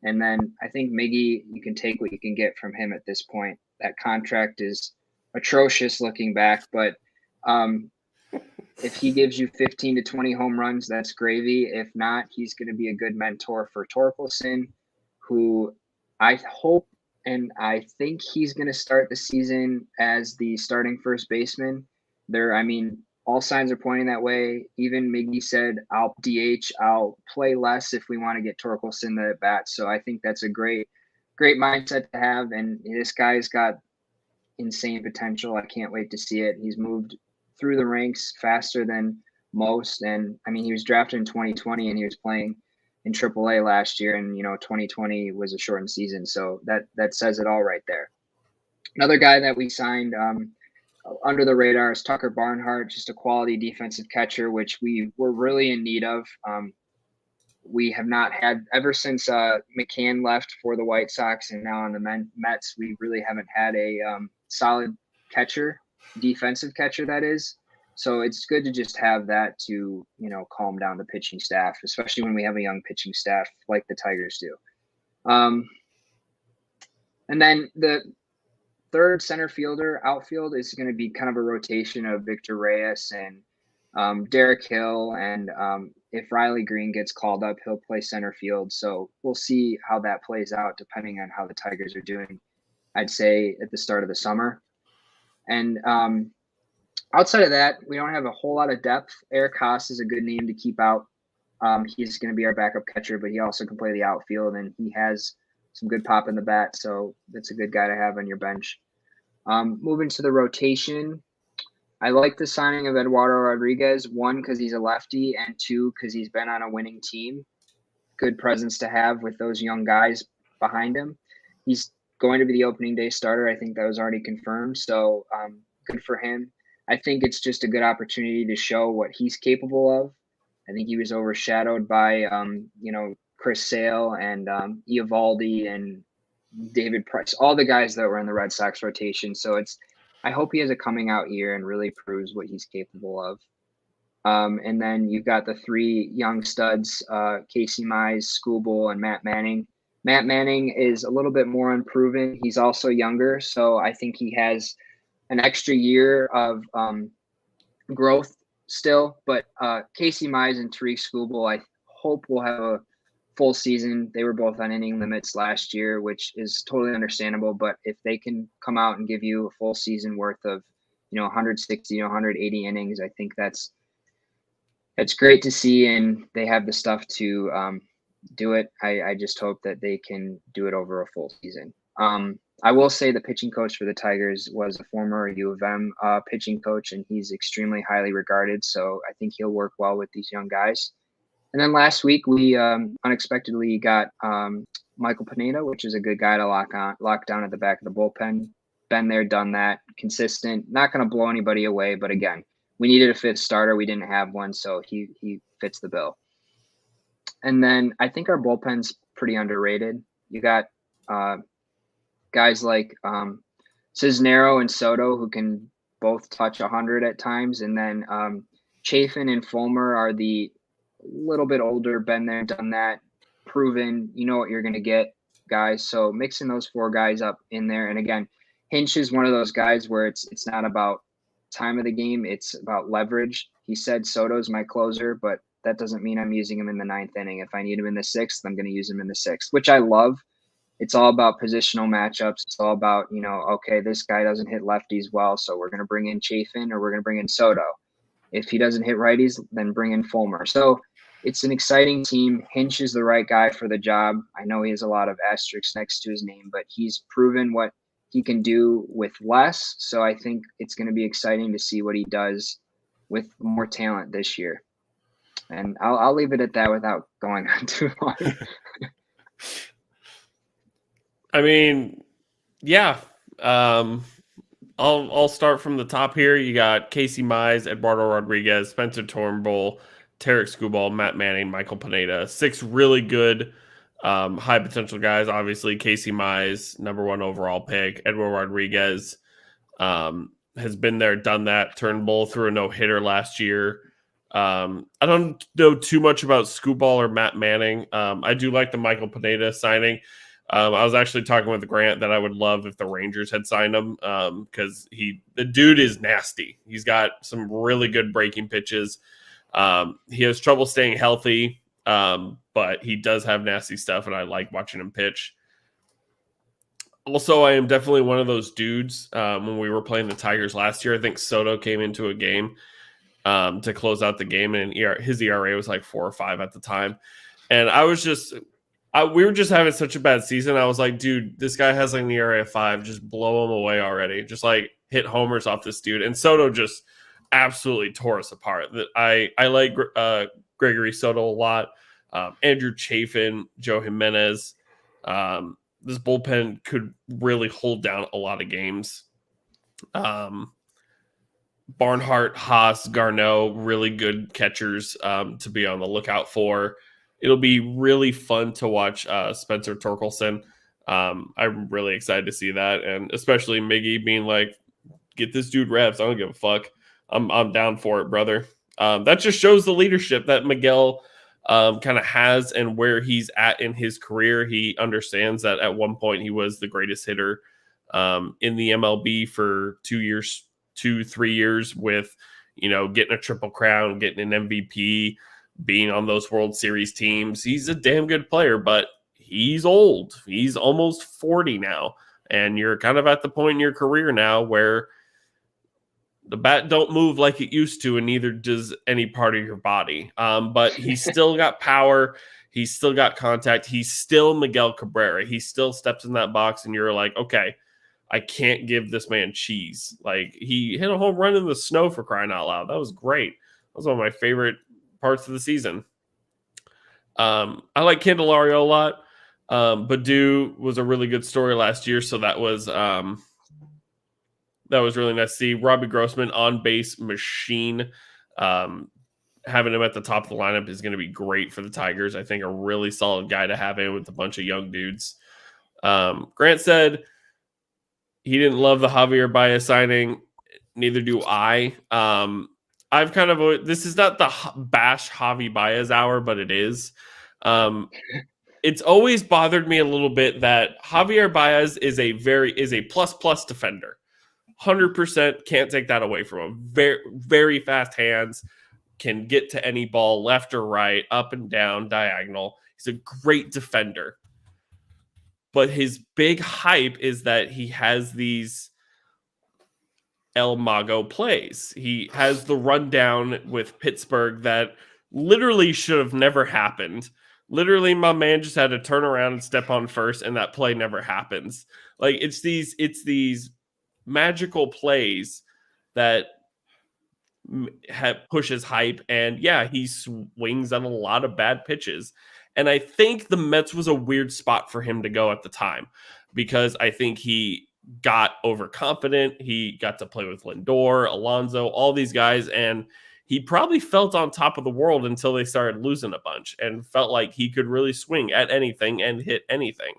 And then I think Miggy, you can take what you can get from him at this point. That contract is atrocious looking back, but if he gives you 15 to 20 home runs, that's gravy. If not, he's going to be a good mentor for Torkelson, who I hope and I think he's going to start the season as the starting first baseman. All signs are pointing that way. Even Miggy said, I'll DH, I'll play less if we want to get Torkelson the at bat. So I think that's a great mindset to have. And this guy's got insane potential. I can't wait to see it. He's moved through the ranks faster than most. And he was drafted in 2020 and he was playing in AAA last year. And, 2020 was a shortened season. So that says it all right there. Another guy that we signed under the radar is Tucker Barnhart, just a quality defensive catcher, which we were really in need of. We have not had ever since McCann left for the White Sox and now on the Mets. We really haven't had a solid catcher, defensive catcher that is. So it's good to just have that to calm down the pitching staff, especially when we have a young pitching staff like the Tigers do. And then the third center fielder outfield is going to be kind of a rotation of Victor Reyes and Derek Hill. And if Riley Green gets called up, he'll play center field. So we'll see how that plays out depending on how the Tigers are doing, I'd say, at the start of the summer. And outside of that, we don't have a whole lot of depth. Eric Haas is a good name to keep out. He's going to be our backup catcher, but he also can play the outfield, and he has some good pop in the bat. So that's a good guy to have on your bench. Moving to the rotation, I like the signing of Eduardo Rodriguez, one, because he's a lefty, and two, because he's been on a winning team. Good presence to have with those young guys behind him. He's going to be the opening day starter. I think that was already confirmed. So good for him. I think it's just a good opportunity to show what he's capable of. I think he was overshadowed by, Chris Sale and Eovaldi and David Price, all the guys that were in the Red Sox rotation. So I hope he has a coming out year and really proves what he's capable of. And then you've got the three young studs, Casey Mize, Skubal, and Matt Manning. Matt Manning is a little bit more unproven. He's also younger, so I think he has an extra year of growth still. But Casey Mize and Tariq Skubal, I hope will have a full season. They were both on inning limits last year, which is totally understandable. But if they can come out and give you a full season worth of, 160, 180 innings, I think that's great to see, and they have the stuff to do it. I just hope that they can do it over a full season. I will say the pitching coach for the Tigers was a former U of M pitching coach, and he's extremely highly regarded. So I think he'll work well with these young guys. And then last week we unexpectedly got Michael Pineda, which is a good guy to lock down at the back of the bullpen. Been there, done that, consistent. Not going to blow anybody away, but again, we needed a fifth starter. We didn't have one, so he fits the bill. And then I think our bullpen's pretty underrated. You got guys like Cisnero and Soto who can both touch 100 at times, and then Chafin and Fulmer are the little bit older, been there, done that, proven. You know what you're going to get, guys. So mixing those four guys up in there, and again, Hinch is one of those guys where it's not about time of the game, it's about leverage. He said Soto's my closer, but that doesn't mean I'm using him in the ninth inning. If I need him in the sixth, I'm going to use him in the sixth, which I love. It's all about positional matchups. It's all about, okay, this guy doesn't hit lefties well, so we're going to bring in Chafin or we're going to bring in Soto. If he doesn't hit righties, then bring in Fulmer. So it's an exciting team. Hinch is the right guy for the job. I know he has a lot of asterisks next to his name, but he's proven what he can do with less. So I think it's going to be exciting to see what he does with more talent this year. And I'll leave it at that without going on too long. I mean, yeah. I'll start from the top here. You got Casey Mize, Eduardo Rodriguez, Spencer Turnbull, Tarek Skubal, Matt Manning, Michael Pineda. 6 really good high potential guys. Obviously, Casey Mize, number 1 overall pick. Eduardo Rodriguez has been there, done that. Turnbull threw a no-hitter last year. I don't know too much about Skubal or Matt Manning. I do like the Michael Pineda signing. I was actually talking with Grant that I would love if the Rangers had signed him because the dude is nasty. He's got some really good breaking pitches. He has trouble staying healthy, but he does have nasty stuff, and I like watching him pitch. Also, I am definitely one of those dudes. When we were playing the Tigers last year, I think Soto came into a game to close out the game, and his ERA was like 4 or 5 at the time. And I was we were just having such a bad season. I was like, dude, this guy has like an ERA of 5. Just blow him away already. Just like hit homers off this dude. And Soto just absolutely tore us apart. I like Gregory Soto a lot. Andrew Chafin, Joe Jimenez. This bullpen could really hold down a lot of games. Barnhart, Haas, Garneau, really good catchers to be on the lookout for. It'll be really fun to watch Spencer Torkelson. I'm really excited to see that, and especially Miggy being like, "Get this dude reps. I don't give a fuck. I'm down for it, brother." That just shows the leadership that Miguel kind of has and where he's at in his career. He understands that at one point he was the greatest hitter in the MLB for 3 years with, getting a Triple Crown, getting an MVP, being on those World Series teams. He's a damn good player, but he's old. He's almost 40 now. And you're kind of at the point in your career now where the bat don't move like it used to, and neither does any part of your body. But he's still got power. He's still got contact. He's still Miguel Cabrera. He still steps in that box, and you're like, okay, I can't give this man cheese. Like, he hit a home run in the snow, for crying out loud. That was great. That was one of my favorite parts of the season. I like Candelario a lot. Badu was a really good story last year, so that was really nice to see. Robbie Grossman, on base machine. Having him at the top of the lineup is going to be great for the Tigers. I think a really solid guy to have in with a bunch of young dudes. Grant said he didn't love the Javier Baez signing. Neither do I. I've kind of, this is not the bash Javi Baez hour, but it is. It's always bothered me a little bit that Javier Baez is a plus defender. 100% can't take that away from him. Very, very fast hands, can get to any ball, left or right, up and down, diagonal. He's a great defender. But his big hype is that he has these El Mago plays. He has the rundown with Pittsburgh that literally should have never happened. Literally, my man just had to turn around and step on first, and that play never happens. Like, it's these magical plays that pushes hype, and yeah, he swings on a lot of bad pitches. And I think the Mets was a weird spot for him to go at the time, because I think he got overconfident. He got to play with Lindor, Alonso, all these guys, and he probably felt on top of the world until they started losing a bunch and felt like he could really swing at anything and hit anything.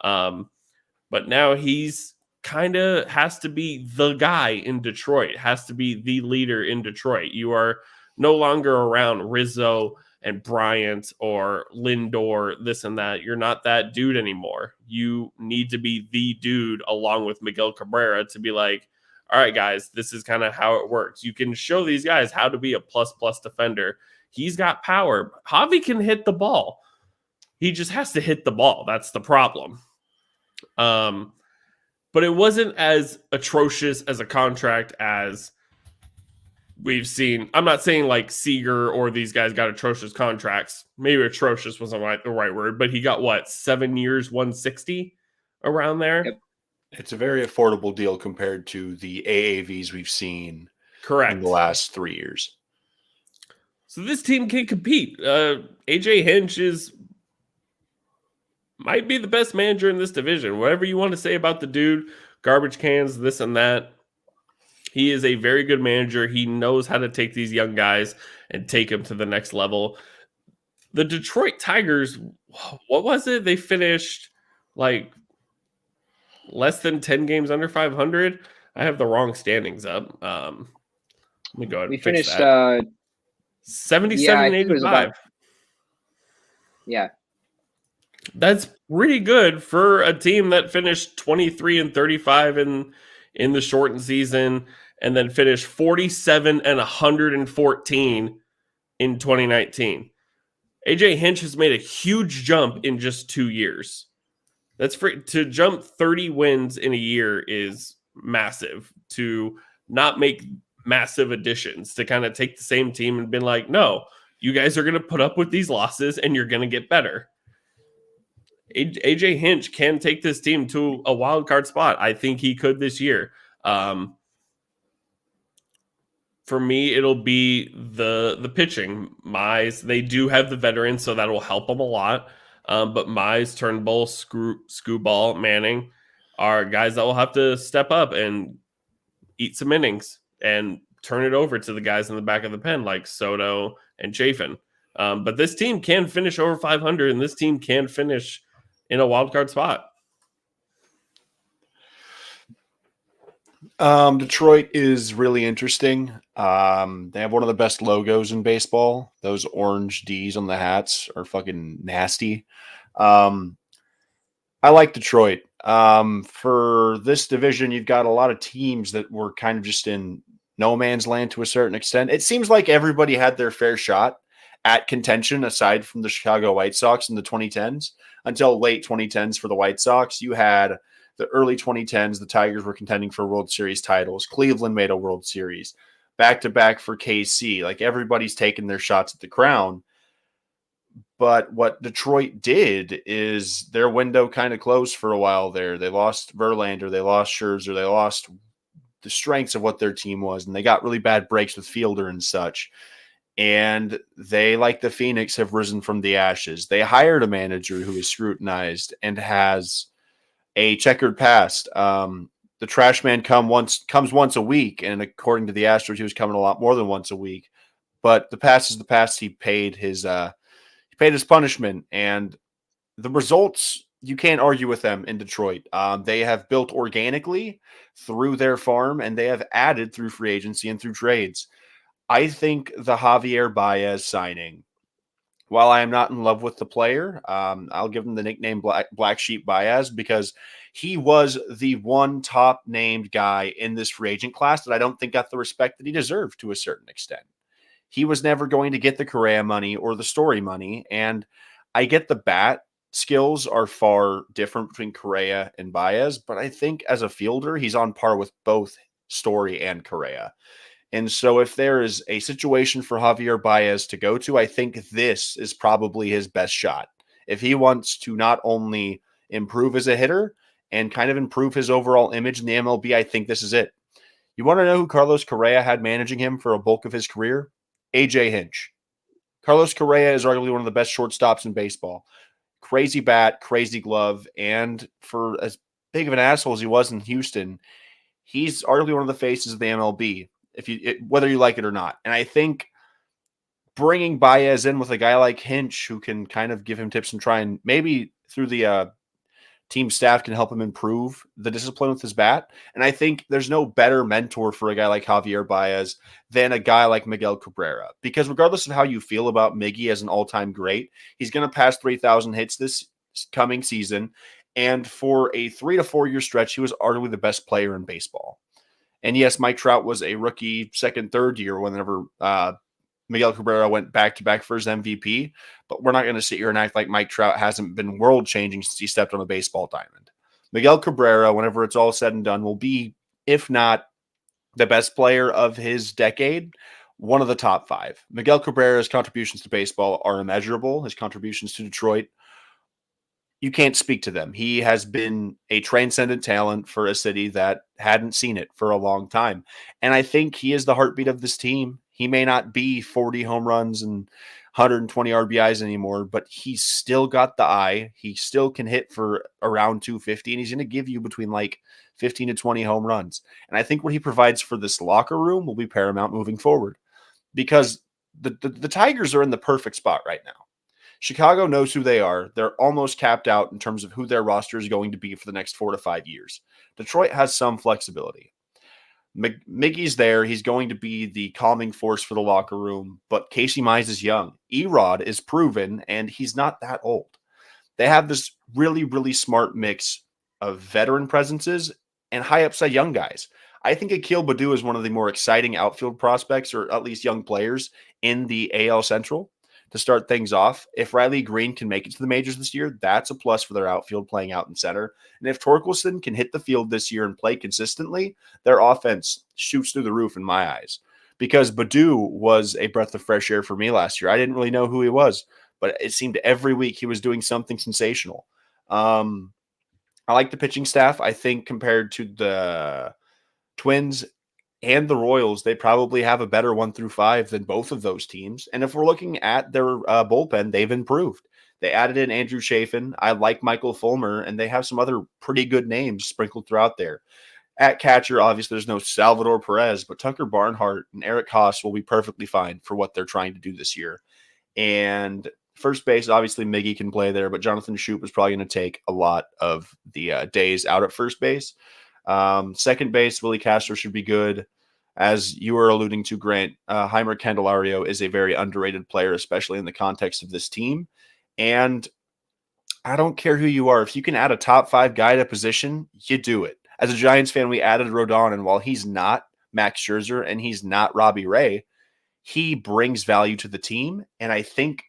But now he's kind of has to be the guy in Detroit, has to be the leader in Detroit. You are no longer around Rizzo and Bryant or Lindor, this and that. You're not that dude anymore. You need to be the dude along with Miguel Cabrera to be like, all right, guys, this is kind of how it works. You can show these guys how to be a plus defender. He's got power. Javi can hit the ball. He just has to hit the ball. That's the problem. But it wasn't as atrocious as a contract as we've seen. I'm not saying like Seager or these guys got atrocious contracts. Maybe atrocious wasn't the right word, but he got what, 7 years, 160 around there? Yep. It's a very affordable deal compared to the AAVs we've seen Correct. in the last 3 years. So this team can compete. AJ Hinch might be the best manager in this division. Whatever you want to say about the dude, garbage cans, this and that, he is a very good manager. He knows how to take these young guys and take them to the next level. The Detroit Tigers, what was it? They finished like less than 10 games under 500. I have the wrong standings up. Let me go ahead and fix finished, that. 77 yeah, 85. Yeah. That's pretty good for a team that finished 23 and 35 in the shortened season, and then finished 47 and 114 in 2019. AJ Hinch has made a huge jump in just 2 years. To jump 30 wins in a year is massive. To not make massive additions, to kind of take the same team and been like, no, you guys are going to put up with these losses and you're going to get better. AJ Hinch can take this team to a wild card spot. I think he could this year. For me, it'll be the pitching. Mize, they do have the veterans, so that will help them a lot. But Mize, Turnbull, Screwball, Manning are guys that will have to step up and eat some innings and turn it over to the guys in the back of the pen like Soto and Chafin. But this team can finish over 500, and this team can finish in a wild card spot. Detroit is really interesting. They have one of the best logos in baseball. Those orange D's on the hats are fucking nasty. I like Detroit. For this division, you've got a lot of teams that were kind of just in no man's land to a certain extent. It seems like everybody had their fair shot at contention, aside from the Chicago White Sox in the 2010s. Until late 2010s for the White Sox, you had the early 2010s, the Tigers were contending for World Series titles. Cleveland made a World Series. Back-to-back for KC. Like, everybody's taking their shots at the crown. But what Detroit did is their window kind of closed for a while there. They lost Verlander, they lost Scherzer, they lost the strengths of what their team was, and they got really bad breaks with Fielder and such. And they, like the Phoenix, have risen from the ashes. They hired a manager who is scrutinized and has a checkered past. The trash man comes once a week, and according to the Astros, he was coming a lot more than once a week. But the past is the past. He paid his punishment, and the results, you can't argue with them in Detroit. They have built organically through their farm, and they have added through free agency and through trades. I think the Javier Baez signing, while I am not in love with the player, I'll give him the nickname Black Sheep Baez because he was the one top named guy in this free agent class that I don't think got the respect that he deserved to a certain extent. He was never going to get the Correa money or the Story money, and I get the bat skills are far different between Correa and Baez, but I think as a fielder, he's on par with both Story and Correa. And so if there is a situation for Javier Baez to go to, I think this is probably his best shot. If he wants to not only improve as a hitter and kind of improve his overall image in the MLB, I think this is it. You want to know who Carlos Correa had managing him for a bulk of his career? AJ Hinch. Carlos Correa is arguably one of the best shortstops in baseball. Crazy bat, crazy glove, and for as big of an asshole as he was in Houston, he's arguably one of the faces of the MLB, whether you like it or not. And I think bringing Baez in with a guy like Hinch who can kind of give him tips and try and maybe through the team staff can help him improve the discipline with his bat. And I think there's no better mentor for a guy like Javier Baez than a guy like Miguel Cabrera, because regardless of how you feel about Miggy as an all-time great, he's going to pass 3,000 hits this coming season. And for a 3 to 4 year stretch, he was arguably the best player in baseball. And yes, Mike Trout was a rookie second, third year whenever Miguel Cabrera went back-to-back for his MVP, but we're not going to sit here and act like Mike Trout hasn't been world-changing since he stepped on a baseball diamond. Miguel Cabrera, whenever it's all said and done, will be, if not the best player of his decade, one of the top 5. Miguel Cabrera's contributions to baseball are immeasurable. His contributions to Detroit, you can't speak to them. He has been a transcendent talent for a city that hadn't seen it for a long time. And I think he is the heartbeat of this team. He may not be 40 home runs and 120 RBIs anymore, but he's still got the eye. He still can hit for around 250, and he's going to give you between like 15 to 20 home runs. And I think what he provides for this locker room will be paramount moving forward, because the Tigers are in the perfect spot right now. Chicago knows who they are. They're almost capped out in terms of who their roster is going to be for the next 4 to 5 years. Detroit has some flexibility. Miggy's there. He's going to be the calming force for the locker room, but Casey Mize is young. Erod is proven, and he's not that old. They have this really, really smart mix of veteran presences and high upside young guys. I think Akil Baddoo is one of the more exciting outfield prospects, or at least young players, in the AL Central to start things off. If Riley Green can make it to the majors this year, that's a plus for their outfield playing out in center. And if Torkelson can hit the field this year and play consistently, their offense shoots through the roof in my eyes. Because Baddoo was a breath of fresh air for me last year. I didn't really know who he was, but it seemed every week he was doing something sensational. I like the pitching staff. I think compared to the Twins and the Royals, they probably have a better 1 through 5 than both of those teams. And if we're looking at their bullpen, they've improved. They added in Andrew Chafin. I like Michael Fulmer, and they have some other pretty good names sprinkled throughout there. At catcher, obviously, there's no Salvador Perez, but Tucker Barnhart and Eric Haas will be perfectly fine for what they're trying to do this year. And first base, obviously, Miggy can play there, but Jonathan Shoup is probably going to take a lot of the days out at first base. Second base, Willie Castro should be good. As you were alluding to, Grant, Heimer Candelario is a very underrated player, especially in the context of this team. And I don't care who you are. If you can add a top 5 guy to position, you do it. As a Giants fan, we added Rodon, and while he's not Max Scherzer and he's not Robbie Ray, he brings value to the team. And I think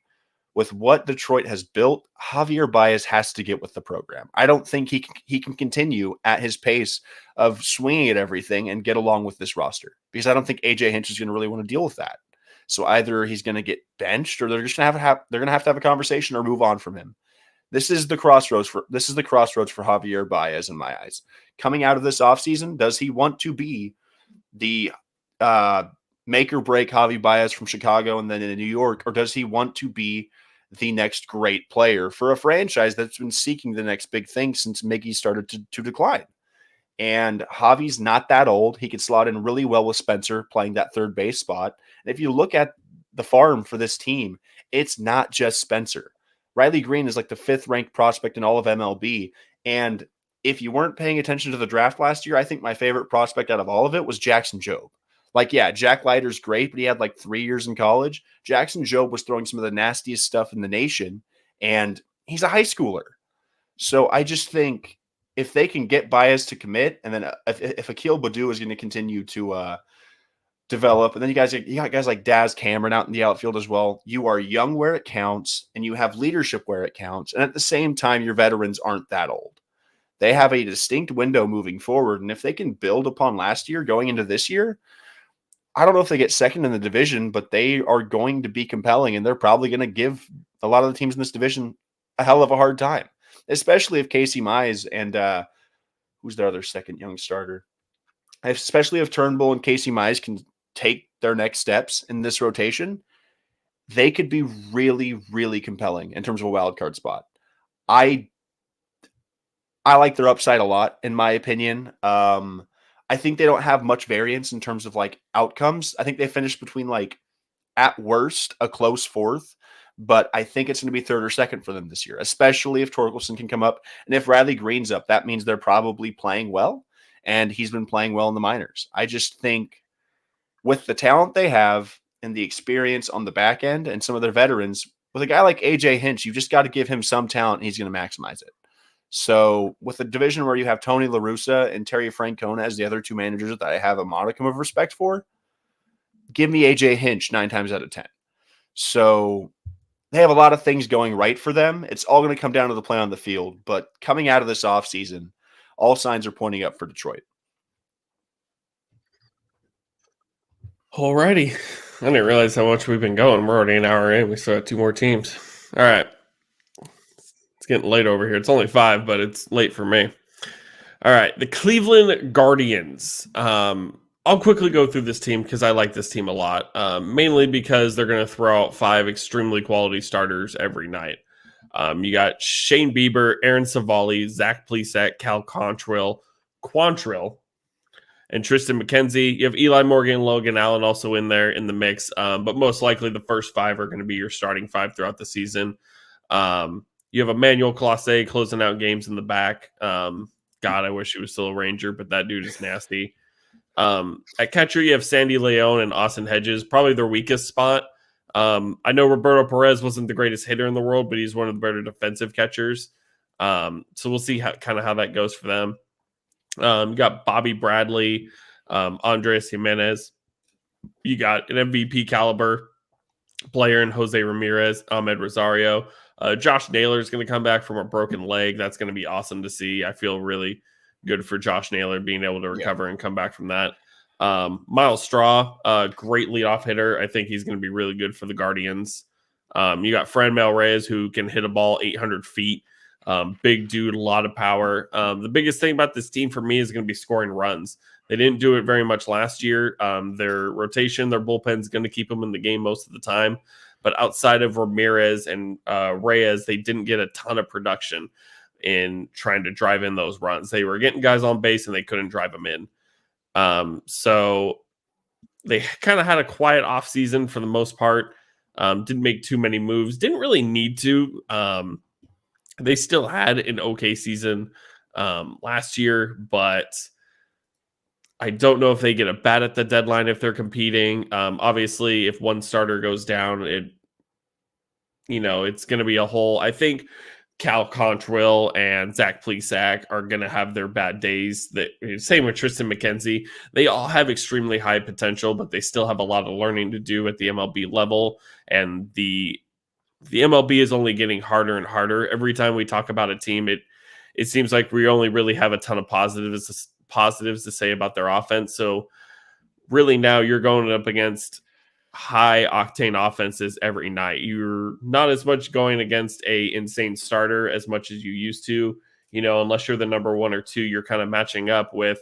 with what Detroit has built, Javier Baez has to get with the program. I don't think he can continue at his pace of swinging at everything and get along with this roster, because I don't think AJ Hinch is going to really want to deal with that. So either he's going to get benched, or they're just going to have to have a conversation or move on from him. This is the crossroads for Javier Baez in my eyes. Coming out of this offseason, does he want to be the make or break Javi Baez from Chicago and then in New York, or does he want to be the next great player for a franchise that's been seeking the next big thing since Miggy started to decline? And Javi's not that old. He could slot in really well with Spencer playing that third base spot. And if you look at the farm for this team, it's not just Spencer. Riley Green is like the 5th ranked prospect in all of MLB. And if you weren't paying attention to the draft last year, I think my favorite prospect out of all of it was Jackson Jobe. Like, yeah, Jack Leiter's great, but he had like 3 years in college. Jackson Jobe was throwing some of the nastiest stuff in the nation, and he's a high schooler. So I just think if they can get Baez to commit, and then if Akil Baddoo is going to continue to develop, and then you got guys like Daz Cameron out in the outfield as well. You are young where it counts, and you have leadership where it counts. And at the same time, your veterans aren't that old. They have a distinct window moving forward, and if they can build upon last year going into this year, I don't know if they get second in the division, but they are going to be compelling, and they're probably going to give a lot of the teams in this division a hell of a hard time, especially if Casey Mize and who's their other second young starter, especially if Turnbull and Casey Mize can take their next steps in this rotation. They could be really, really compelling in terms of a wild card spot. I like their upside a lot, in my opinion. I think they don't have much variance in terms of like outcomes. I think they finished between like at worst a close 4th, but I think it's going to be 3rd or 2nd for them this year, especially if Torkelson can come up. And if Riley Green's up, that means they're probably playing well, and he's been playing well in the minors. I just think with the talent they have and the experience on the back end and some of their veterans, with a guy like AJ Hinch, you just got to give him some talent and he's going to maximize it. So with a division where you have Tony La Russa and Terry Francona as the other 2 managers that I have a modicum of respect for, give me AJ Hinch 9 times out of 10. So they have a lot of things going right for them. It's all going to come down to the play on the field. But coming out of this offseason, all signs are pointing up for Detroit. Alrighty. I didn't realize how much we've been going. We're already an hour in. We still have 2 more teams. All right. It's getting late over here. It's only 5, but it's late for me. All right. The Cleveland Guardians. I'll quickly go through this team because I like this team a lot, mainly because they're going to throw out 5 extremely quality starters every night. You got Shane Bieber, Aaron Savali, Zach Plesac, Cal Quantrill, and Tristan McKenzie. You have Eli Morgan and Logan Allen also in there in the mix, but most likely the first 5 are going to be your starting 5 throughout the season. You have Emmanuel Clase closing out games in the back. God, I wish he was still a Ranger, but that dude is nasty. At catcher, you have Sandy Leon and Austin Hedges, probably their weakest spot. I know Roberto Perez wasn't the greatest hitter in the world, but he's one of the better defensive catchers. So we'll see how that goes for them. You got Bobby Bradley, Andres Jimenez. You got an MVP caliber player in Jose Ramirez, Ahmed Rosario. Josh Naylor is going to come back from a broken leg. That's going to be awesome to see. I feel really good for Josh Naylor being able to recover and come back from that. Miles Straw, great leadoff hitter. I think he's going to be really good for the Guardians. You got Franmil Reyes, who can hit a ball 800 feet. Big dude, a lot of power. The biggest thing about this team for me is going to be scoring runs. They didn't do it very much last year. Their rotation, their bullpen is going to keep them in the game most of the time. But outside of Ramirez and Reyes, they didn't get a ton of production in trying to drive in those runs. They were getting guys on base and they couldn't drive them in. So they kind of had a quiet offseason for the most part. Didn't make too many moves. Didn't really need to. They still had an okay season last year, but I don't know if they get a bat at the deadline if they're competing. Obviously, if one starter goes down, it's going to be a whole. I think Cal Quantrill and Zach Plesac are going to have their bad days. Same with Tristan McKenzie. They all have extremely high potential, but they still have a lot of learning to do at the MLB level. And the MLB is only getting harder and harder. Every time we talk about a team, it seems like we only really have a ton of positives to say about their offense. So really now you're going up against high octane offenses every night. You're not as much going against a insane starter as much as you used to, unless you're the number 1 or 2, you're kind of matching up with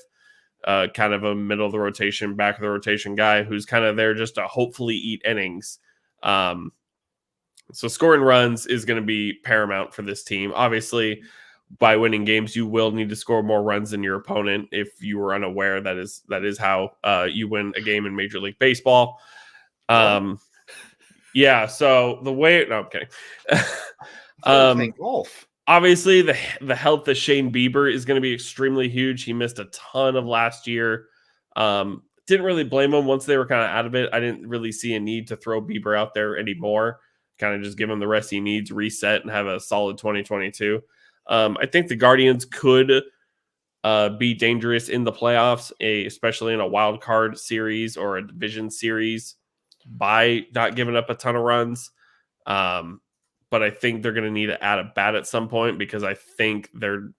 kind of a middle of the rotation, back of the rotation guy who's kind of there just to hopefully eat innings. So scoring runs is going to be paramount for this team. Obviously, by winning games, you will need to score more runs than your opponent. If you were unaware, that is how you win a game in Major League Baseball. Yeah. So the way, no, I'm kidding. Golf. Obviously, the health of Shane Bieber is going to be extremely huge. He missed a ton of last year. Didn't really blame him once they were kind of out of it. I didn't really see a need to throw Bieber out there anymore. Kind of just give him the rest he needs, reset, and have a solid 2022. I think the Guardians could be dangerous in the playoffs, especially in a wild card series or a division series, by not giving up a ton of runs. But I think they're going to need to add a bat at some point, because I think they're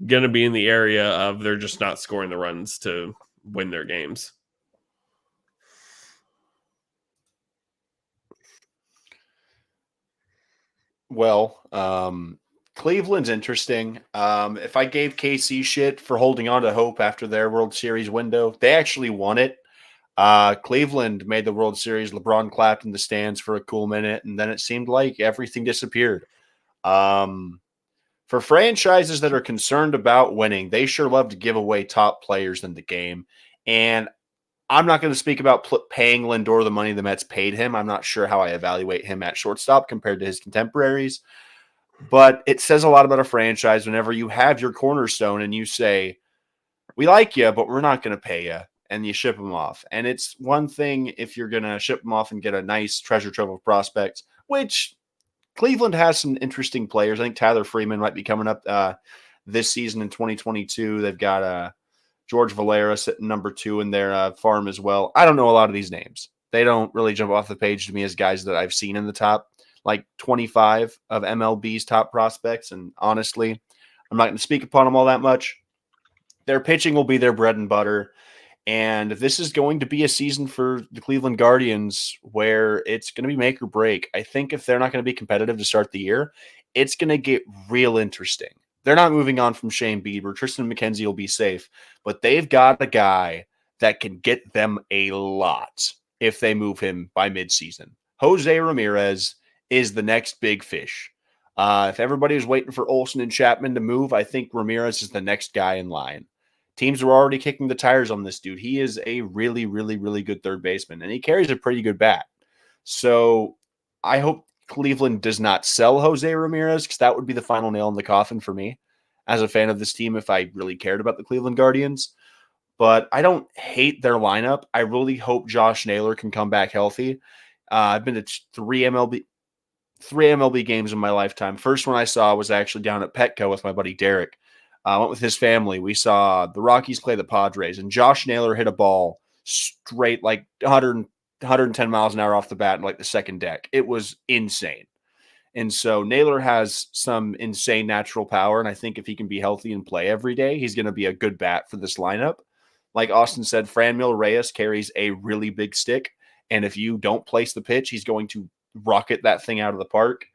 going to be in the area of they're just not scoring the runs to win their games. Well, Cleveland's interesting. If I gave KC shit for holding on to hope after their World Series window, they actually won it. Cleveland made the World Series. LeBron clapped in the stands for a cool minute, and then it seemed like everything disappeared. For franchises that are concerned about winning, they sure love to give away top players in the game. And I'm not going to speak about paying Lindor the money the Mets paid him. I'm not sure how I evaluate him at shortstop compared to his contemporaries. But it says a lot about a franchise whenever you have your cornerstone and you say, we like you, but we're not going to pay you, and you ship them off. And it's one thing if you're going to ship them off and get a nice treasure trove of prospects, which Cleveland has some interesting players. I think Tyler Freeman might be coming up this season in 2022. They've got George Valera sitting number 2 in their farm as well. I don't know a lot of these names. They don't really jump off the page to me as guys that I've seen in the top, like 25 of MLB's top prospects. And honestly, I'm not going to speak upon them all that much. Their pitching will be their bread and butter. And this is going to be a season for the Cleveland Guardians where it's going to be make or break. I think if they're not going to be competitive to start the year, it's going to get real interesting. They're not moving on from Shane Bieber. Tristan McKenzie will be safe, but they've got a guy that can get them a lot if they move him by midseason. Jose Ramirez is the next big fish. If everybody was waiting for Olsen and Chapman to move, I think Ramirez is the next guy in line. Teams are already kicking the tires on this dude. He is a really, really, really good third baseman, and he carries a pretty good bat. So I hope Cleveland does not sell Jose Ramirez, because that would be the final nail in the coffin for me as a fan of this team if I really cared about the Cleveland Guardians. But I don't hate their lineup. I really hope Josh Naylor can come back healthy. I've been to three MLB games in my lifetime. First one I saw was actually down at Petco with my buddy Derek. I went with his family. We saw the Rockies play the Padres, and Josh Naylor hit a ball straight like 110 miles an hour off the bat in like the second deck. It was insane. And so Naylor has some insane natural power, and I think if he can be healthy and play every day, he's going to be a good bat for this lineup. Like Austin said, Franmil Reyes carries a really big stick, and if you don't place the pitch, he's going to rocket that thing out of the park.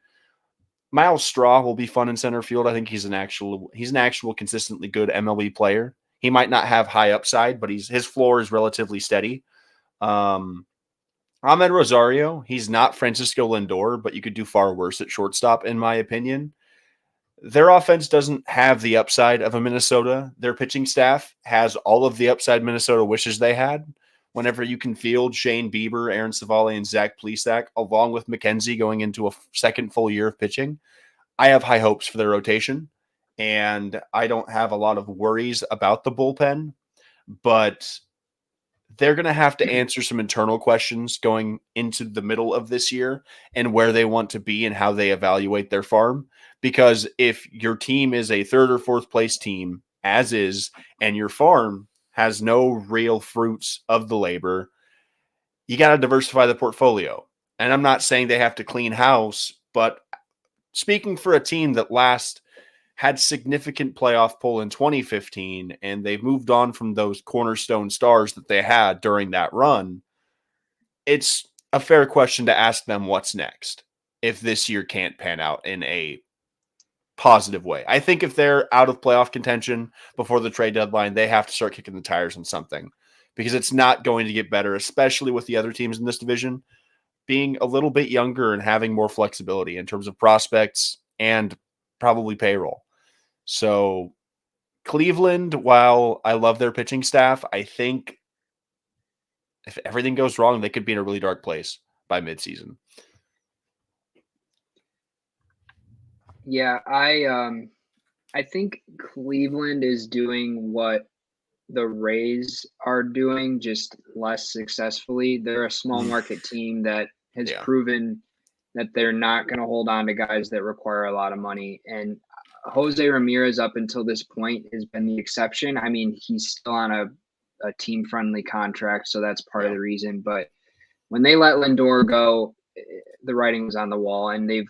Miles Straw will be fun in center field. I think he's an actual consistently good MLB player. He might not have high upside, but his floor is relatively steady. Ahmed Rosario, he's not Francisco Lindor, but you could do far worse at shortstop, in my opinion. Their offense doesn't have the upside of a Minnesota. Their pitching staff has all of the upside Minnesota wishes they had. Whenever you can field Shane Bieber, Aaron Savali, and Zach Plesac, along with McKenzie going into a second full year of pitching, I have high hopes for their rotation, and I don't have a lot of worries about the bullpen, but they're going to have to answer some internal questions going into the middle of this year and where they want to be and how they evaluate their farm. Because if your team is a third or fourth place team, as is, and your farm has no real fruits of the labor, you got to diversify the portfolio. And I'm not saying they have to clean house, but speaking for a team that last had significant playoff pull in 2015, and they've moved on from those cornerstone stars that they had during that run, it's a fair question to ask them what's next if this year can't pan out in a positive way. I think if they're out of playoff contention before the trade deadline, they have to start kicking the tires on something because it's not going to get better, especially with the other teams in this division being a little bit younger and having more flexibility in terms of prospects and probably payroll. So Cleveland, while I love their pitching staff, I think if everything goes wrong, they could be in a really dark place by midseason. Yeah, I think Cleveland is doing what the Rays are doing, just less successfully. They're a small market team that has proven that they're not going to hold on to guys that require a lot of money. And Jose Ramirez, up until this point, has been the exception. I mean, he's still on a team-friendly contract, so that's part of the reason. But when they let Lindor go, the writing was on the wall, and they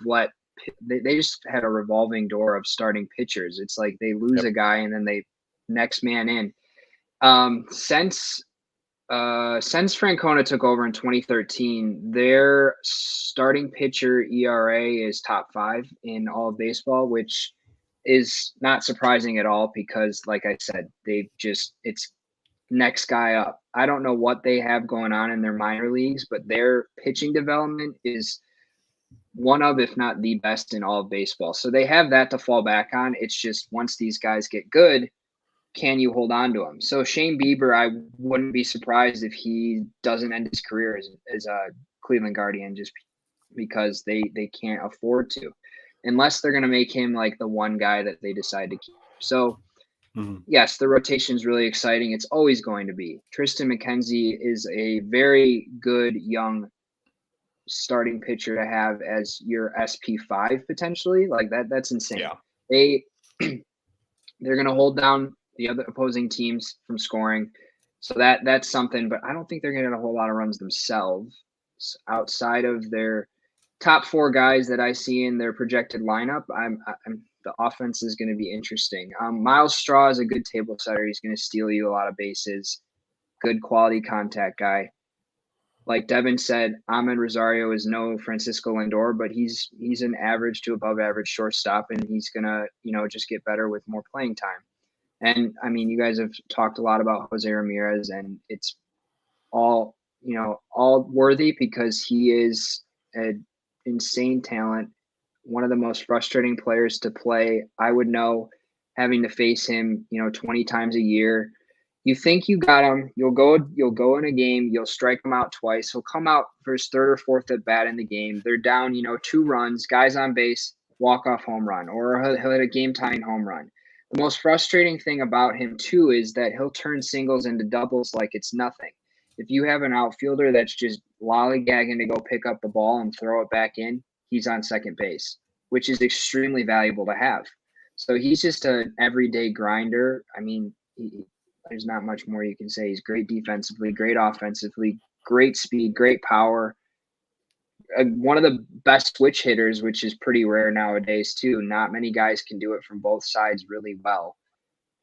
just had a revolving door of starting pitchers. It's like they lose a guy and then they next man in. Since Francona took over in 2013, their starting pitcher ERA is top 5 in all of baseball, which is not surprising at all because, like I said, it's next guy up. I don't know what they have going on in their minor leagues, but their pitching development is one of, if not the best in all of baseball. So they have that to fall back on. It's just once these guys get good, can you hold on to him? So Shane Bieber, I wouldn't be surprised if he doesn't end his career as a Cleveland Guardian just because they can't afford to, unless they're going to make him like the one guy that they decide to keep. So yes, the rotation is really exciting. It's always going to be. Tristan McKenzie is a very good young starting pitcher to have as your SP5 potentially. Like that's insane. Yeah. They're going to hold down the other opposing teams from scoring. So that's something, but I don't think they're going to get a whole lot of runs themselves outside of their top 4 guys that I see in their projected lineup. The offense is going to be interesting. Miles Straw is a good table setter. He's going to steal you a lot of bases. Good quality contact guy. Like Devin said, Ahmed Rosario is no Francisco Lindor, but he's an average to above average shortstop, and he's gonna just get better with more playing time. And I mean, you guys have talked a lot about Jose Ramirez, and it's all worthy because he is an insane talent, one of the most frustrating players to play. I would know having to face him, 20 times a year. You think you got him, you'll go in a game, you'll strike him out twice. He'll come out for his 3rd or 4th at bat in the game. They're down, 2 runs, guys on base, walk-off home run, or he'll hit a game-tying home run. The most frustrating thing about him, too, is that he'll turn singles into doubles like it's nothing. If you have an outfielder that's just lollygagging to go pick up the ball and throw it back in, he's on second base, which is extremely valuable to have. So he's just an everyday grinder. I mean, there's not much more you can say. He's great defensively, great offensively, great speed, great power. One of the best switch hitters, which is pretty rare nowadays too. Not many guys can do it from both sides really well.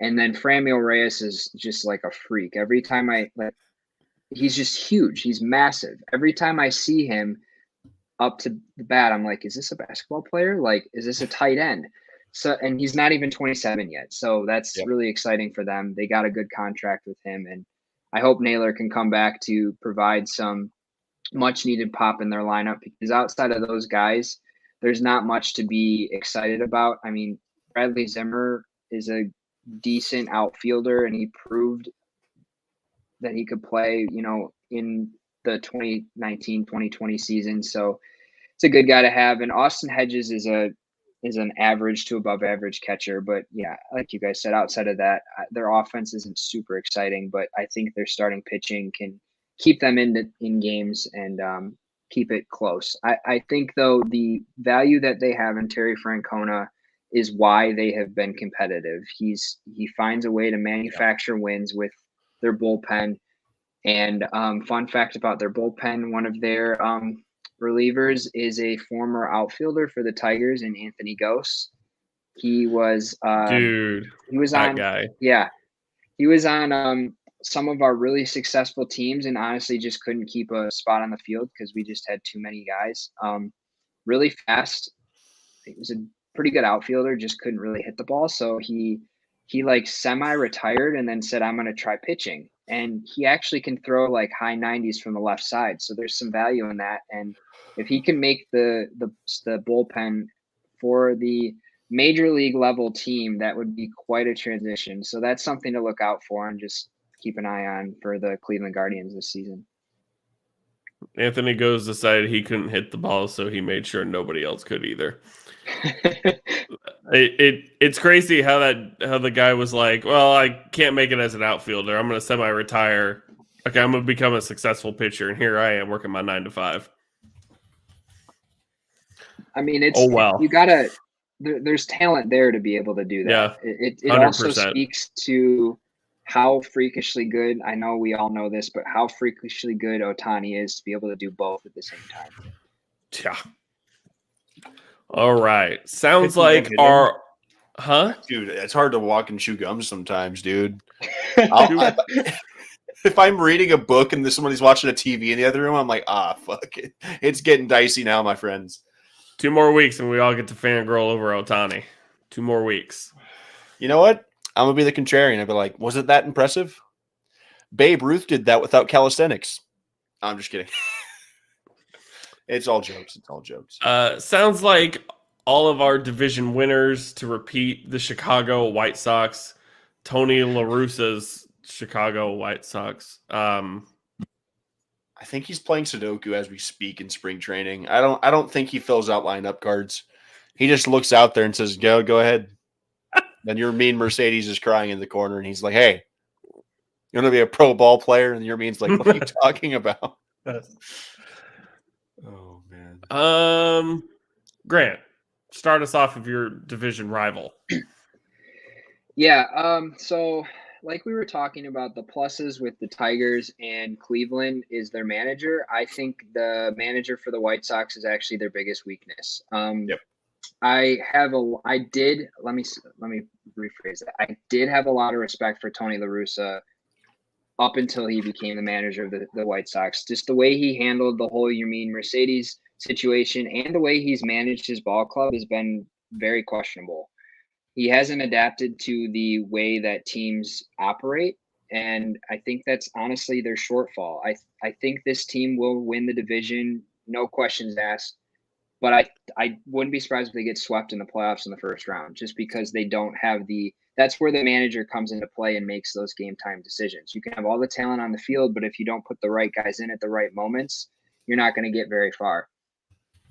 And then Franmil Reyes is just like a freak. Every time he's just huge. He's massive. Every time I see him up to the bat, I'm like, is this a basketball player? Like, is this a tight end? So, and he's not even 27 yet. So that's really exciting for them. They got a good contract with him. And I hope Naylor can come back to provide some much needed pop in their lineup, because outside of those guys, there's not much to be excited about. I mean, Bradley Zimmer is a decent outfielder, and he proved that he could play, in the 2019-2020 season. So it's a good guy to have. And Austin Hedges is an average to above average catcher. But yeah, like you guys said, outside of that, their offense isn't super exciting, but I think their starting pitching can keep them in games and keep it close. I think, though, the value that they have in Terry Francona is why they have been competitive. He finds a way to manufacture wins with their bullpen. And fun fact about their bullpen, one of their relievers is a former outfielder for the Tigers, and Anthony Gose. He was that guy. Yeah, he was on some of our really successful teams and honestly just couldn't keep a spot on the field because we just had too many guys. Really fast. He was a pretty good outfielder, just couldn't really hit the ball. So he like semi-retired and then said, I'm going to try pitching. And he actually can throw like high 90s from the left side. So there's some value in that. And if he can make the bullpen for the major league level team, that would be quite a transition. So that's something to look out for and just keep an eye on for the Cleveland Guardians this season. Anthony Goes decided he couldn't hit the ball, so he made sure nobody else could either. It's crazy how the guy was like, well, I can't make it as an outfielder. I'm going to semi-retire. Okay, I'm going to become a successful pitcher, and here I am working my 9 to 5. I mean, it's well. You gotta. There's talent there to be able to do that. Yeah, it also speaks to how freakishly good. I know we all know this, but how freakishly good Ohtani is to be able to do both at the same time. Yeah. All right. Sounds like our. Huh? Dude, it's hard to walk and chew gum sometimes, dude. If I'm reading a book and somebody's watching a TV in the other room, I'm like, fuck it. It's getting dicey now, my friends. 2 more weeks and we all get to fangirl over Ohtani. 2 more weeks. You know what? I'm going to be the contrarian. I'll be like, was it that impressive? Babe Ruth did that without calisthenics. I'm just kidding. It's all jokes. It's all jokes. Sounds like all of our division winners to repeat the Chicago White Sox, Tony La Russa's Chicago White Sox. I think he's playing Sudoku as we speak in spring training. I don't think he fills out lineup cards. He just looks out there and says, go ahead. Then your mean Mercedes is crying in the corner and he's like, hey, you want to be a pro ball player? And your mean's like, what are you talking about? Oh man. Grant, start us off of your division rival. Yeah. So like we were talking about, the pluses with the Tigers and Cleveland is their manager. I think the manager for the White Sox is actually their biggest weakness. Yep. Let me rephrase that. I did have a lot of respect for Tony La Russa up until he became the manager of the White Sox. Just the way he handled the whole Yermin Mercedes situation and the way he's managed his ball club has been very questionable. He hasn't adapted to the way that teams operate, and I think that's honestly their shortfall. I think this team will win the division, no questions asked, but I wouldn't be surprised if they get swept in the playoffs in the first round, just because they don't have that's where the manager comes into play and makes those game time decisions. You can have all the talent on the field, but if you don't put the right guys in at the right moments, you're not going to get very far.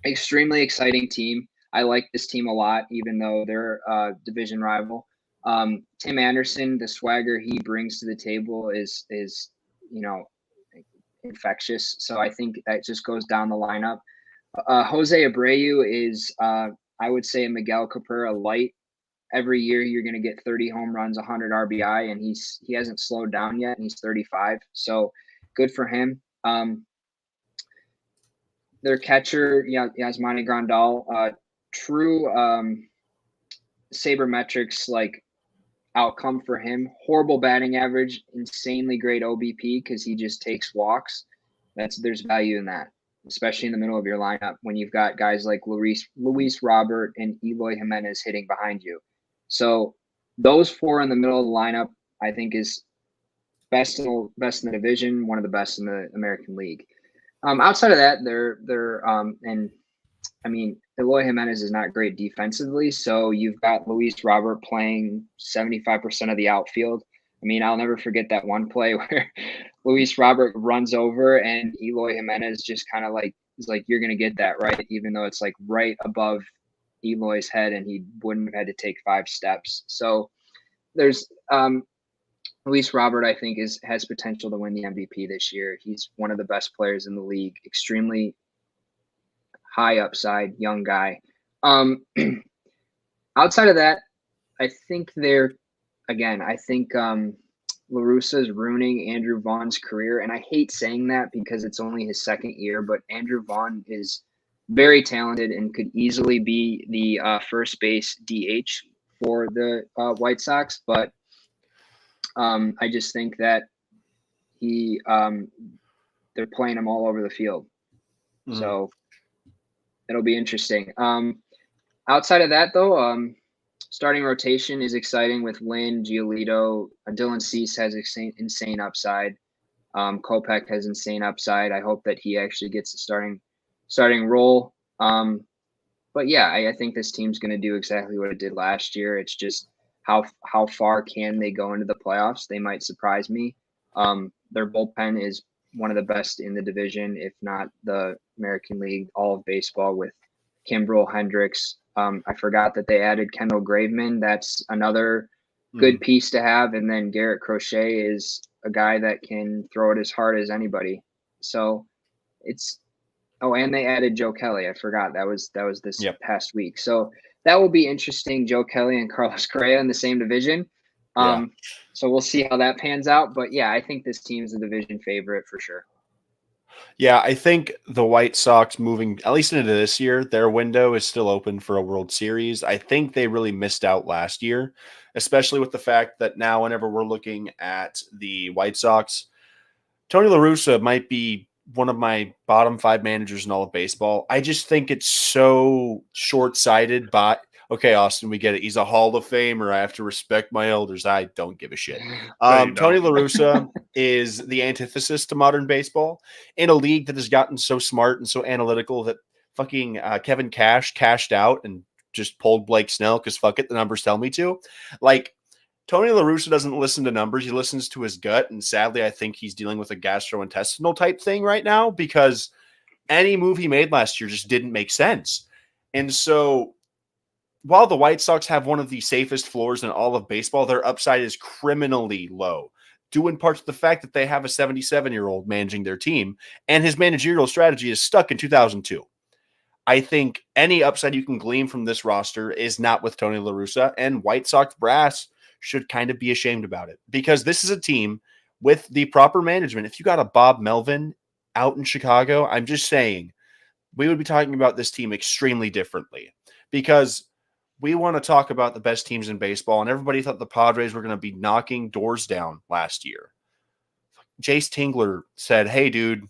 Extremely exciting team. I like this team a lot, even though they're a division rival. Tim Anderson, the swagger he brings to the table is infectious. So I think that just goes down the lineup. Jose Abreu is, I would say, a Miguel Cabrera light. Every year you're going to get 30 home runs, 100 RBI, and he hasn't slowed down yet, and he's 35. So good for him. Their catcher, Yasmani Grandal, true sabermetrics like outcome for him. Horrible batting average, insanely great OBP because he just takes walks. There's value in that, especially in the middle of your lineup when you've got guys like Luis Robert and Eloy Jimenez hitting behind you. So those 4 in the middle of the lineup, I think, is best in the division, one of the best in the American League. Outside of that, Eloy Jimenez is not great defensively, so you've got Luis Robert playing 75% of the outfield. I mean, I'll never forget that one play where Luis Robert runs over and Eloy Jimenez just kind of is like, you're going to get that, right? Even though it's like right above Eloy's head and he wouldn't have had to take 5 steps. So there's Luis Robert, I think, has potential to win the MVP this year. He's one of the best players in the league, extremely high upside, young guy. Outside of that, I think La Russa is ruining Andrew Vaughn's career. And I hate saying that because it's only his second year, but Andrew Vaughn is very talented and could easily be the first base DH for the White Sox. But I just think that They're playing him all over the field. So it'll be interesting. Outside of that, though, starting rotation is exciting with Lynn, Giolito. Dylan Cease has insane upside. Kopech has insane upside. I hope that he actually gets a starting role. But yeah, I think this team's going to do exactly what it did last year. It's just how far can they go into the playoffs? They might surprise me. Their bullpen is one of the best in the division, if not the American League, all of baseball, with Kimbrel, Hendricks. I forgot that they added Kendall Graveman. That's another good piece to have. And then Garrett Crochet is a guy that can throw it as hard as anybody. So it's and they added Joe Kelly. I forgot that was this past week. So that will be interesting. Joe Kelly and Carlos Correa in the same division. So we'll see how that pans out. But yeah, I think this team is a division favorite for sure. Yeah, I think the White Sox moving, at least into this year, their window is still open for a World Series. I think they really missed out last year, especially with the fact that now whenever we're looking at the White Sox, Tony La Russa might be one of my bottom 5 managers in all of baseball. I just think it's so short-sighted. But okay, Austin, we get it. He's a Hall of Famer. I have to respect my elders. I don't give a shit. Tony La Russa is the antithesis to modern baseball in a league that has gotten so smart and so analytical that fucking Kevin Cash cashed out and just pulled Blake Snell because fuck it, the numbers tell me to. Like, Tony La Russa doesn't listen to numbers. He listens to his gut. And sadly, I think he's dealing with a gastrointestinal type thing right now because any move he made last year just didn't make sense. And so while the White Sox have one of the safest floors in all of baseball, their upside is criminally low, due in part to the fact that they have a 77-year-old managing their team, and his managerial strategy is stuck in 2002. I think any upside you can glean from this roster is not with Tony La Russa, and White Sox brass should kind of be ashamed about it because this is a team with the proper management. If you got a Bob Melvin out in Chicago, I'm just saying we would be talking about this team extremely differently because we want to talk about the best teams in baseball, and everybody thought the Padres were going to be knocking doors down last year. Jace Tingler said, hey, dude,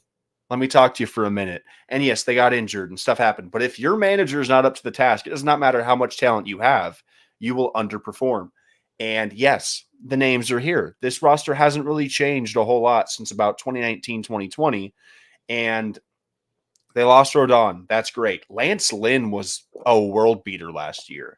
let me talk to you for a minute. And yes, they got injured and stuff happened. But if your manager is not up to the task, it does not matter how much talent you have, you will underperform. And yes, the names are here. This roster hasn't really changed a whole lot since about 2019, 2020. And they lost Rodon. That's great. Lance Lynn was a world beater last year.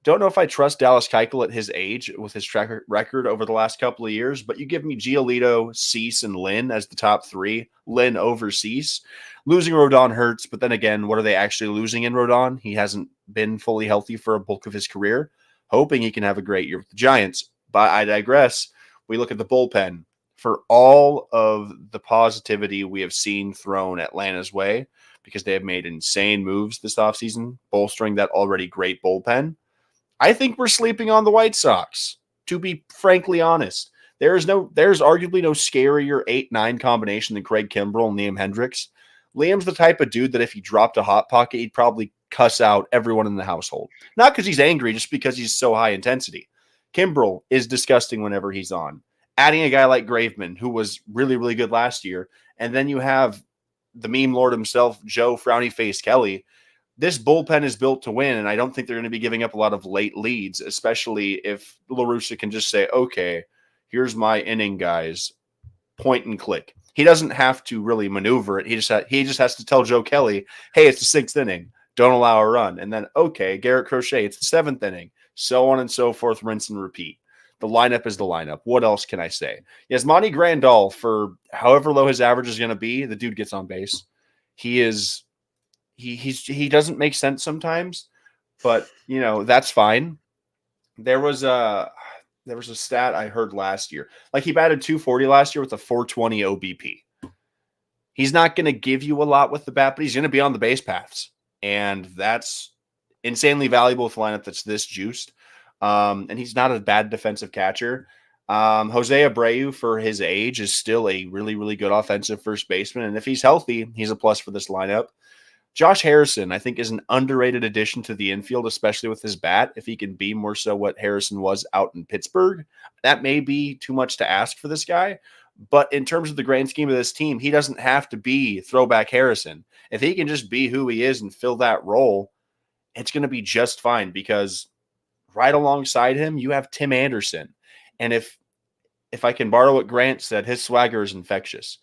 Don't know if I trust Dallas Keuchel at his age with his track record over the last couple of years, but you give me Giolito, Cease, and Lynn as the top 3. Lynn over Cease. Losing Rodon hurts, but then again, what are they actually losing in Rodon? He hasn't been fully healthy for a bulk of his career. Hoping he can have a great year with the Giants. But I digress. We look at the bullpen. For all of the positivity we have seen thrown Atlanta's way, because they have made insane moves this offseason, bolstering that already great bullpen, I think we're sleeping on the White Sox, to be frankly honest. There's arguably no scarier 8-9 combination than Craig Kimbrel and Liam Hendricks. Liam's the type of dude that if he dropped a hot pocket, he'd probably cuss out everyone in the household. Not because he's angry, just because he's so high intensity. Kimbrel is disgusting whenever he's on. Adding a guy like Graveman, who was really, really good last year, and then you have the meme lord himself, Joe Frowny Face Kelly. This bullpen is built to win, and I don't think they're going to be giving up a lot of late leads, especially if La Russa can just say, okay, here's my inning, guys. Point and click. He doesn't have to really maneuver it. He just has to tell Joe Kelly, hey, it's the 6th inning. Don't allow a run. And then, okay, Garrett Crochet, it's the 7th inning. So on and so forth, rinse and repeat. The lineup is the lineup. What else can I say? Yasmani Grandal, for however low his average is going to be, the dude gets on base. He doesn't make sense sometimes, but, that's fine. There was a stat I heard last year. Like, he batted 240 last year with a 420 OBP. He's not going to give you a lot with the bat, but he's going to be on the base paths. And that's insanely valuable with a lineup that's this juiced. And he's not a bad defensive catcher. Jose Abreu, for his age, is still a really, really good offensive first baseman. And if he's healthy, he's a plus for this lineup. Josh Harrison, I think, is an underrated addition to the infield, especially with his bat. If he can be more so what Harrison was out in Pittsburgh, that may be too much to ask for this guy. But in terms of the grand scheme of this team, he doesn't have to be throwback Harrison. If he can just be who he is and fill that role, it's going to be just fine, because right alongside him, you have Tim Anderson. And if I can borrow what Grant said, his swagger is infectious.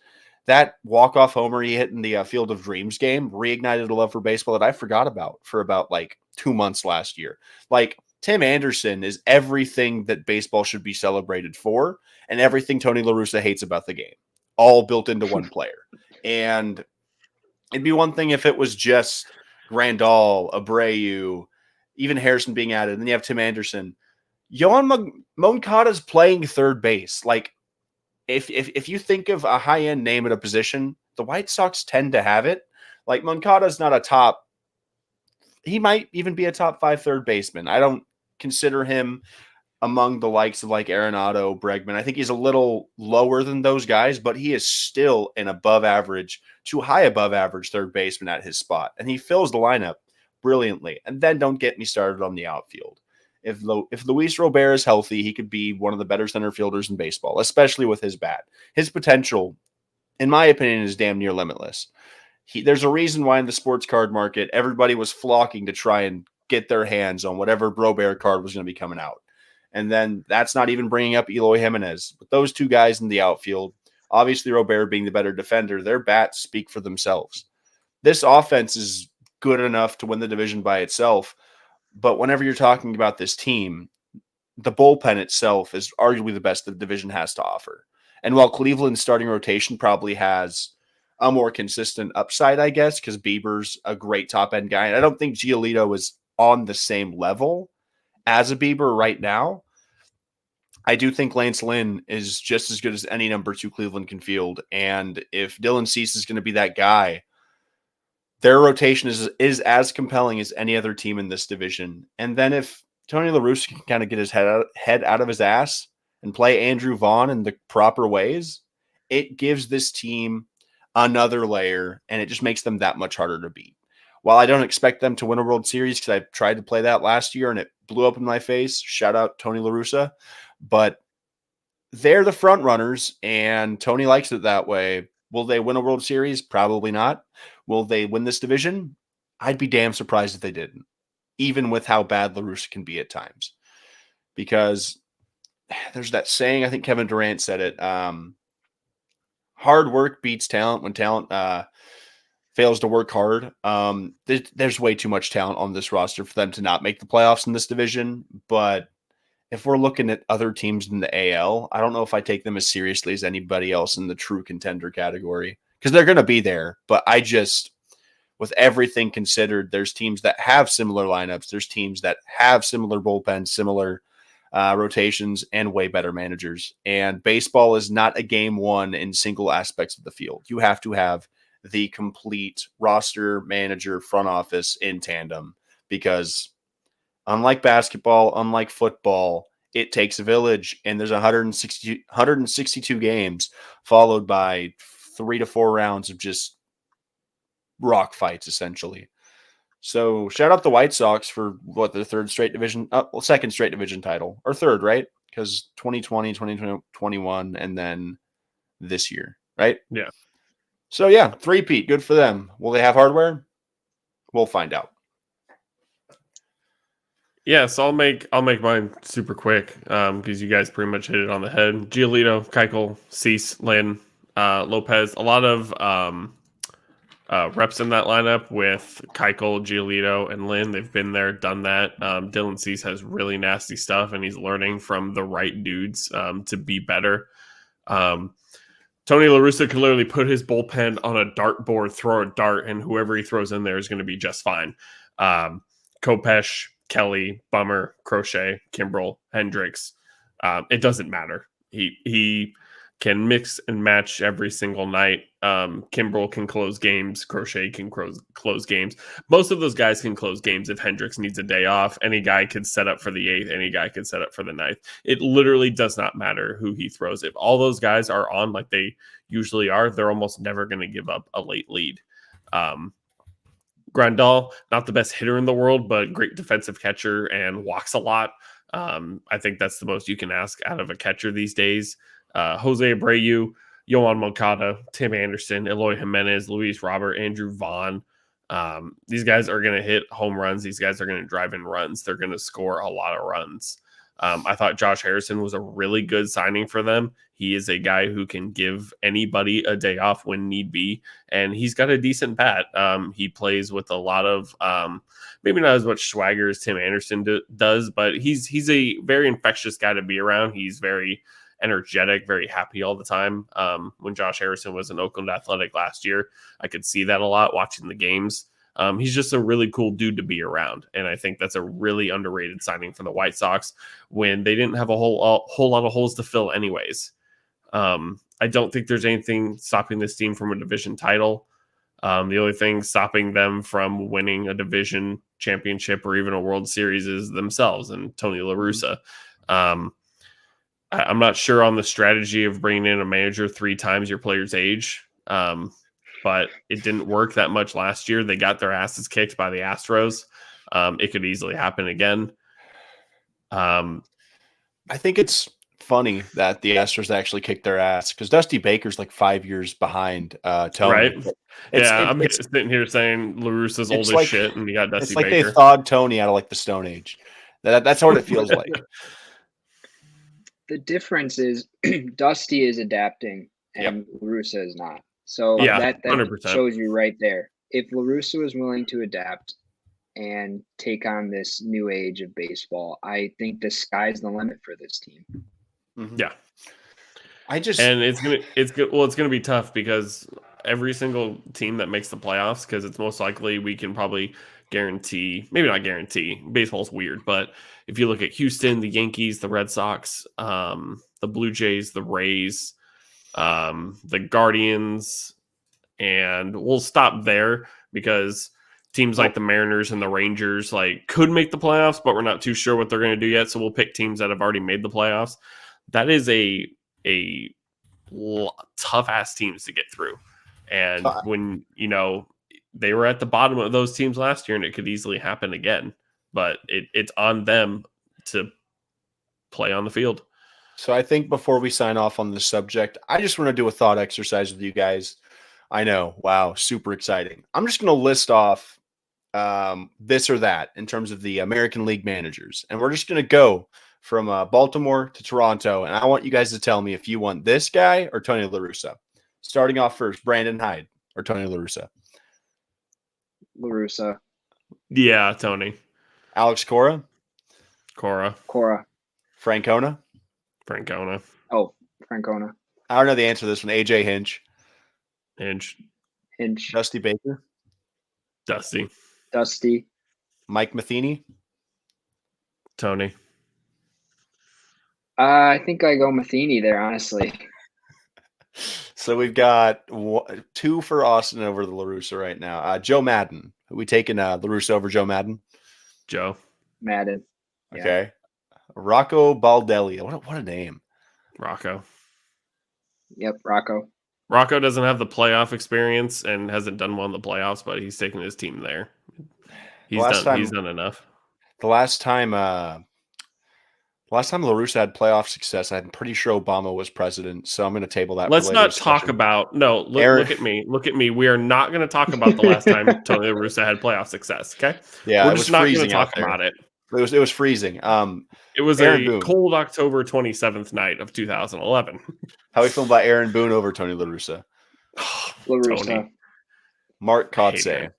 That walk-off homer he hit in the Field of Dreams game reignited a love for baseball that I forgot about for about like 2 months last year. Like, Tim Anderson is everything that baseball should be celebrated for, and everything Tony La Russa hates about the game, all built into one player. And it'd be one thing if it was just Grandal, Abreu, even Harrison being added, and then you have Tim Anderson. Yohan Moncada's playing third base. Like, if you think of a high-end name at a position, the White Sox tend to have it. Like, Moncada's not a top. He might even be a top 5 third baseman. I don't consider him among the likes of like Arenado, Bregman. I think he's a little lower than those guys, but he is still an above average to high above average third baseman at his spot. And he fills the lineup brilliantly. And then don't get me started on the outfield. If Luis Robert is healthy, he could be one of the better center fielders in baseball, especially with his bat. His potential, in my opinion, is damn near limitless. There's a reason why in the sports card market, everybody was flocking to try and get their hands on whatever Robert card was going to be coming out. And then that's not even bringing up Eloy Jimenez. But those two guys in the outfield, obviously Robert being the better defender, their bats speak for themselves. This offense is good enough to win the division by itself. But whenever you're talking about this team, the bullpen itself is arguably the best the division has to offer. And while Cleveland's starting rotation probably has a more consistent upside, I guess, because Bieber's a great top-end guy, and I don't think Giolito is on the same level as a Bieber right now, I do think Lance Lynn is just as good as any number 2 Cleveland can field. And if Dylan Cease is going to be that guy, their rotation is as compelling as any other team in this division. And then if Tony La Russa can kind of get his head out of his ass and play Andrew Vaughn in the proper ways, it gives this team another layer, and it just makes them that much harder to beat. While I don't expect them to win a World Series, because I tried to play that last year and it blew up in my face, shout out Tony La Russa, but they're the front runners, and Tony likes it that way. Will they win a World Series? Probably not. Will they win this division? I'd be damn surprised if they didn't, even with how bad La Russa can be at times. Because there's that saying, I think Kevin Durant said it, hard work beats talent when talent fails to work hard. There's way too much talent on this roster for them to not make the playoffs in this division. But if we're looking at other teams in the AL, I don't know if I take them as seriously as anybody else in the true contender category, because they're going to be there. But I just, with everything considered, there's teams that have similar lineups. There's teams that have similar bullpens, similar rotations, and way better managers. And baseball is not a game won in single aspects of the field. You have to have the complete roster, manager, front office in tandem, because unlike basketball, unlike football, it takes a village, and there's 162 games followed by 3 to 4 rounds of just rock fights, essentially. So shout out the White Sox for their second straight division title, or third, right? Because 2020, 2021, and then this year, right? Yeah. So yeah, three-peat, good for them. Will they have hardware? We'll find out. Yeah, so I'll make mine super quick because you guys pretty much hit it on the head. Giolito, Keuchel, Cease, Lynn, Lopez. A lot of reps in that lineup with Keuchel, Giolito, and Lynn. They've been there, done that. Dylan Cease has really nasty stuff, and he's learning from the right dudes to be better. Tony La Russa can literally put his bullpen on a dartboard, throw a dart, and whoever he throws in there is going to be just fine. Kopesh, Kelly, Bummer, Crochet, Kimbrel, Hendricks. It doesn't matter. He can mix and match every single night. Kimbrel can close games. Crochet can close games. Most of those guys can close games if Hendricks needs a day off. Any guy could set up for the 8th. Any guy could set up for the 9th. It literally does not matter who he throws. If all those guys are on like they usually are, they're almost never going to give up a late lead. Grandal, not the best hitter in the world, but great defensive catcher and walks a lot. I think that's the most you can ask out of a catcher these days. Jose Abreu, Yohan Moncada, Tim Anderson, Eloy Jimenez, Luis Robert, Andrew Vaughn. These guys are going to hit home runs. These guys are going to drive in runs. They're going to score a lot of runs. I thought Josh Harrison was a really good signing for them. He is a guy who can give anybody a day off when need be, and he's got a decent bat. He plays with a lot of maybe not as much swagger as Tim Anderson does, but he's a very infectious guy to be around. He's very energetic, very happy all the time. When Josh Harrison was in Oakland Athletic last year, I could see that a lot watching the games. He's just a really cool dude to be around, and I think that's a really underrated signing for the White Sox when they didn't have a whole lot of holes to fill anyways. I don't think there's anything stopping this team from a division title. The only thing stopping them from winning a division championship or even a World Series is themselves and Tony La Russa. I'm not sure on the strategy of bringing in a manager 3 times your player's age. But it didn't work that much last year. They got their asses kicked by the Astros. It could easily happen again. I think it's funny that the Astros actually kicked their ass because Dusty Baker's like 5 years behind Tony. Right? I'm sitting here saying La Russa's old as shit, and you got Dusty Baker. It's like they thawed Tony out of like the Stone Age. That's what it feels like. The difference is Dusty is adapting and La Russa is not. So that 100%. Shows you right there. If La Russa was willing to adapt and take on this new age of baseball, I think the sky's the limit for this team. Mm-hmm. Yeah. It's gonna be tough because every single team that makes the playoffs, because it's most likely we can probably guarantee, maybe not guarantee, baseball's weird, but if you look at Houston, the Yankees, the Red Sox, the Blue Jays, the Rays, the Guardians, and we'll stop there because teams like the Mariners and the Rangers could make the playoffs, but we're not too sure what they're going to do yet. So we'll pick teams that have already made the playoffs. That is a tough ass teams to get through. And when, they were at the bottom of those teams last year and it could easily happen again, but it's on them to play on the field. So I think before we sign off on this subject, I just want to do a thought exercise with you guys. I know. Wow. Super exciting. I'm just going to list off this or that in terms of the American League managers. And we're just going to go from Baltimore to Toronto. And I want you guys to tell me if you want this guy or Tony La Russa. Starting off first, Brandon Hyde or Tony La Russa? La Russa. Yeah, Tony. Alex Cora? Cora. Francona? Francona. Oh, Francona. I don't know the answer to this one. AJ Hinch. Hinch. Dusty Baker. Dusty. Mike Matheny. Tony. I think I go Matheny there, honestly. So we've got 2 for Austin over the La Russa right now. Joe Madden. Are we taking La Russa over Joe Madden? Joe. Madden. Yeah. Okay. Rocco Baldelli. What a name. Rocco. Yep, Rocco. Rocco doesn't have the playoff experience and hasn't done well in the playoffs, but he's taken his team there. He's done enough. The last time La Russa had playoff success, I'm pretty sure Obama was president. So I'm going to table that. Let's not talk about. No, look at me. Look at me. We are not going to talk about the last time Tony La Russa had playoff success. Okay. Yeah, we're just not going to talk about it. It was freezing. It was a cold October 27th night of 2011. How we feel about Aaron Boone over Tony La Russa? La Russa. Mark Kotsay.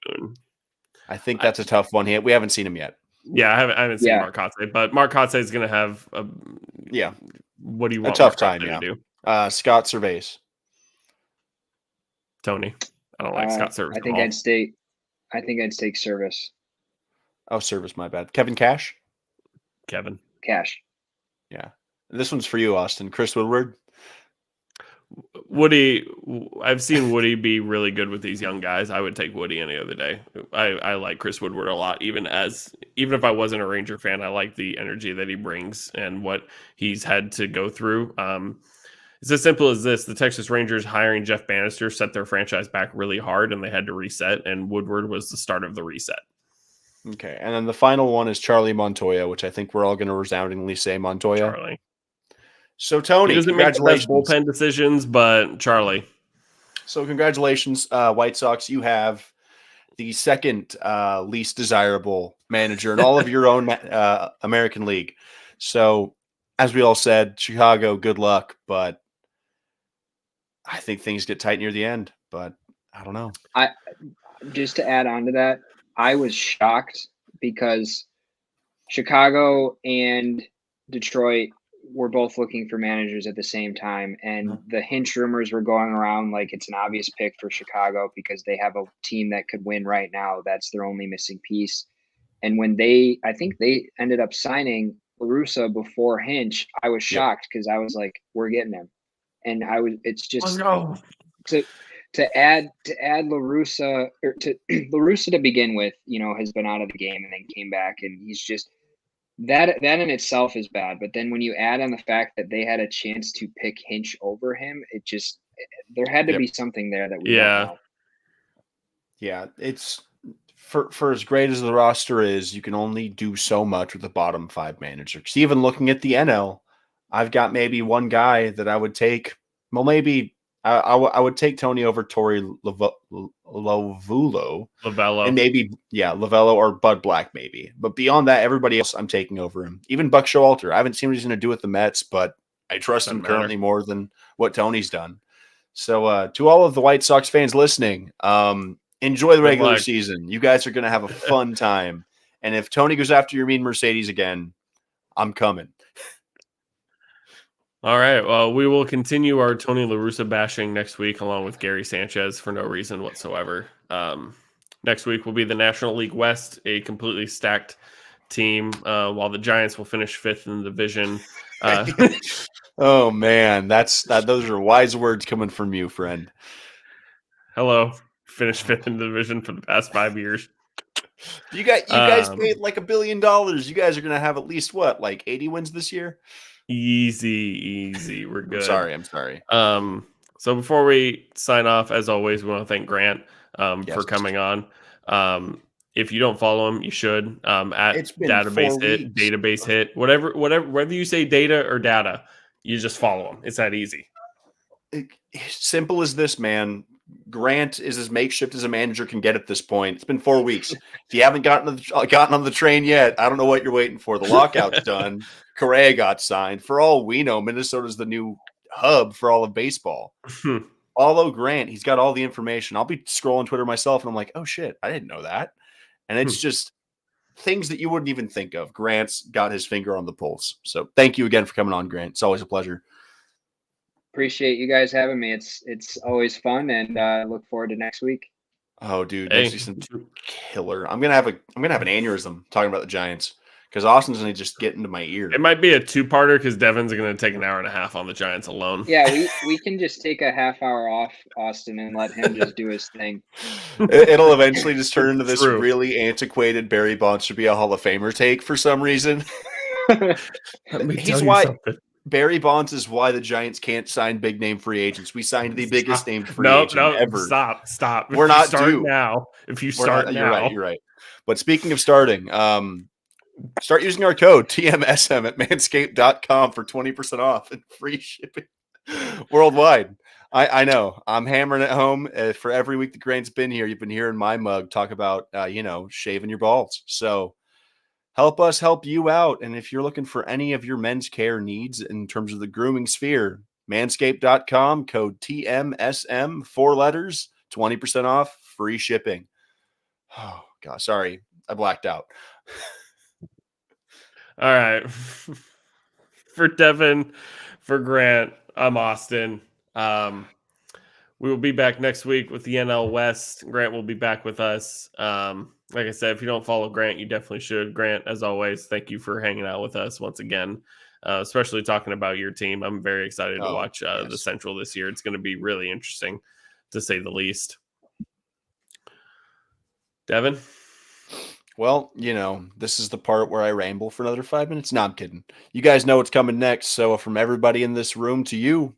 I think that's a tough one. We haven't seen him yet. Yeah, I haven't seen Mark Kotsay, but Mark Kotsay is going to have what do you want? A tough time, to do? Scott Servais. Tony. I don't like Scott Servais. I think I'd take Service. Oh, Service, my bad. Kevin Cash? Kevin. Cash. Yeah. This one's for you, Austin. Chris Woodward? Woody, I've seen Woody be really good with these young guys. I would take Woody any other day. I like Chris Woodward a lot, even if I wasn't a Ranger fan. I like the energy that he brings and what he's had to go through. It's as simple as this. The Texas Rangers hiring Jeff Bannister set their franchise back really hard, and they had to reset, and Woodward was the start of the reset. Okay, and then the final one is Charlie Montoya, which I think we're all going to resoundingly say Montoya. Charlie. So He Tony, doesn't make the best congratulations. bullpen decisions, but Charlie. So congratulations, White Sox. You have the second least desirable manager in all of your own American League. So, as we all said, Chicago, good luck. But I think things get tight near the end. But I don't know. Just to add on to that, I was shocked because Chicago and Detroit were both looking for managers at the same time, and the Hinch rumors were going around like it's an obvious pick for Chicago because they have a team that could win right now. That's their only missing piece. And when I think they ended up signing La Russa before Hinch, I was shocked because I was like, we're getting him. And it's just to add La Russa or to La Russa to begin with, has been out of the game and then came back, and he's just that in itself is bad. But then when you add on the fact that they had a chance to pick Hinch over him, there had to be something there that we don't know. Yeah, it's for as great as the roster is, you can only do so much with the bottom 5 managers. Even looking at the NL, I've got maybe one guy that I would take. Well, maybe I would take Tony over Torey Lovulo. And maybe, Lavello or Bud Black, maybe. But beyond that, everybody else I'm taking over him. Even Buck Showalter. I haven't seen what he's going to do with the Mets, but I trust him currently more than what Tony's done. So to all of the White Sox fans listening, enjoy the regular season. You guys are going to have a fun time. And if Tony goes after your mean Mercedes again, I'm coming. All right. Well, we will continue our Tony La Russa bashing next week, along with Gary Sanchez for no reason whatsoever. Next week will be the National League West, a completely stacked team, while the Giants will finish 5th in the division. Oh man, those are wise words coming from you, friend. Hello, finished 5th in the division for the past 5 years. You guys paid like $1 billion. You guys are gonna have at least what, like 80 wins this year? Easy. We're good. I'm sorry. So before we sign off, as always, we want to thank Grant for coming on. If you don't follow him, you should. At It's been database hit, whatever, whether you say data or data, you just follow him. It's that easy. Simple as this, man. Grant is as makeshift as a manager can get at this point. It's been 4 weeks. If you haven't gotten on the train yet, I don't know what you're waiting for. The lockout's done. Correa got signed. For all we know, Minnesota's the new hub for all of baseball. Follow Grant. He's got all the information. I'll be scrolling Twitter myself, and I'm like, oh, shit, I didn't know that. And it's just things that you wouldn't even think of. Grant's got his finger on the pulse. So thank you again for coming on, Grant. It's always a pleasure. Appreciate you guys having me. It's always fun, and I look forward to next week. Oh, dude, next season's killer. I'm gonna have an aneurysm talking about the Giants because Austin's gonna just get into my ear. It might be a 2-parter because Devin's gonna take an hour and a half on the Giants alone. Yeah, we can just take a half hour off, Austin, and let him just do his thing. It'll eventually just turn into this really antiquated Barry Bonds should be a Hall of Famer take for some reason. Barry Bonds is why the Giants can't sign big name free agents. We signed the biggest name free agent ever. Stop. We're not due now. If you start now, you're right. But speaking of starting, start using our code TMSM at manscaped.com for 20% off and free shipping worldwide. I know I'm hammering it home for every week that Grant's been here. You've been hearing my mug talk about, shaving your balls. So help us help you out. And if you're looking for any of your men's care needs in terms of the grooming sphere, manscaped.com, code TMSM, 4 letters, 20% off, free shipping. Oh, God, sorry. I blacked out. All right. For Devin, for Grant, I'm Austin. We will be back next week with the NL West. Grant will be back with us. Like I said, if you don't follow Grant, you definitely should. Grant, as always, thank you for hanging out with us once again, especially talking about your team. I'm very excited to watch the Central this year. It's going to be really interesting, to say the least. Devin? Well, this is the part where I ramble for another 5 minutes. No, I'm kidding. You guys know what's coming next. So from everybody in this room to you,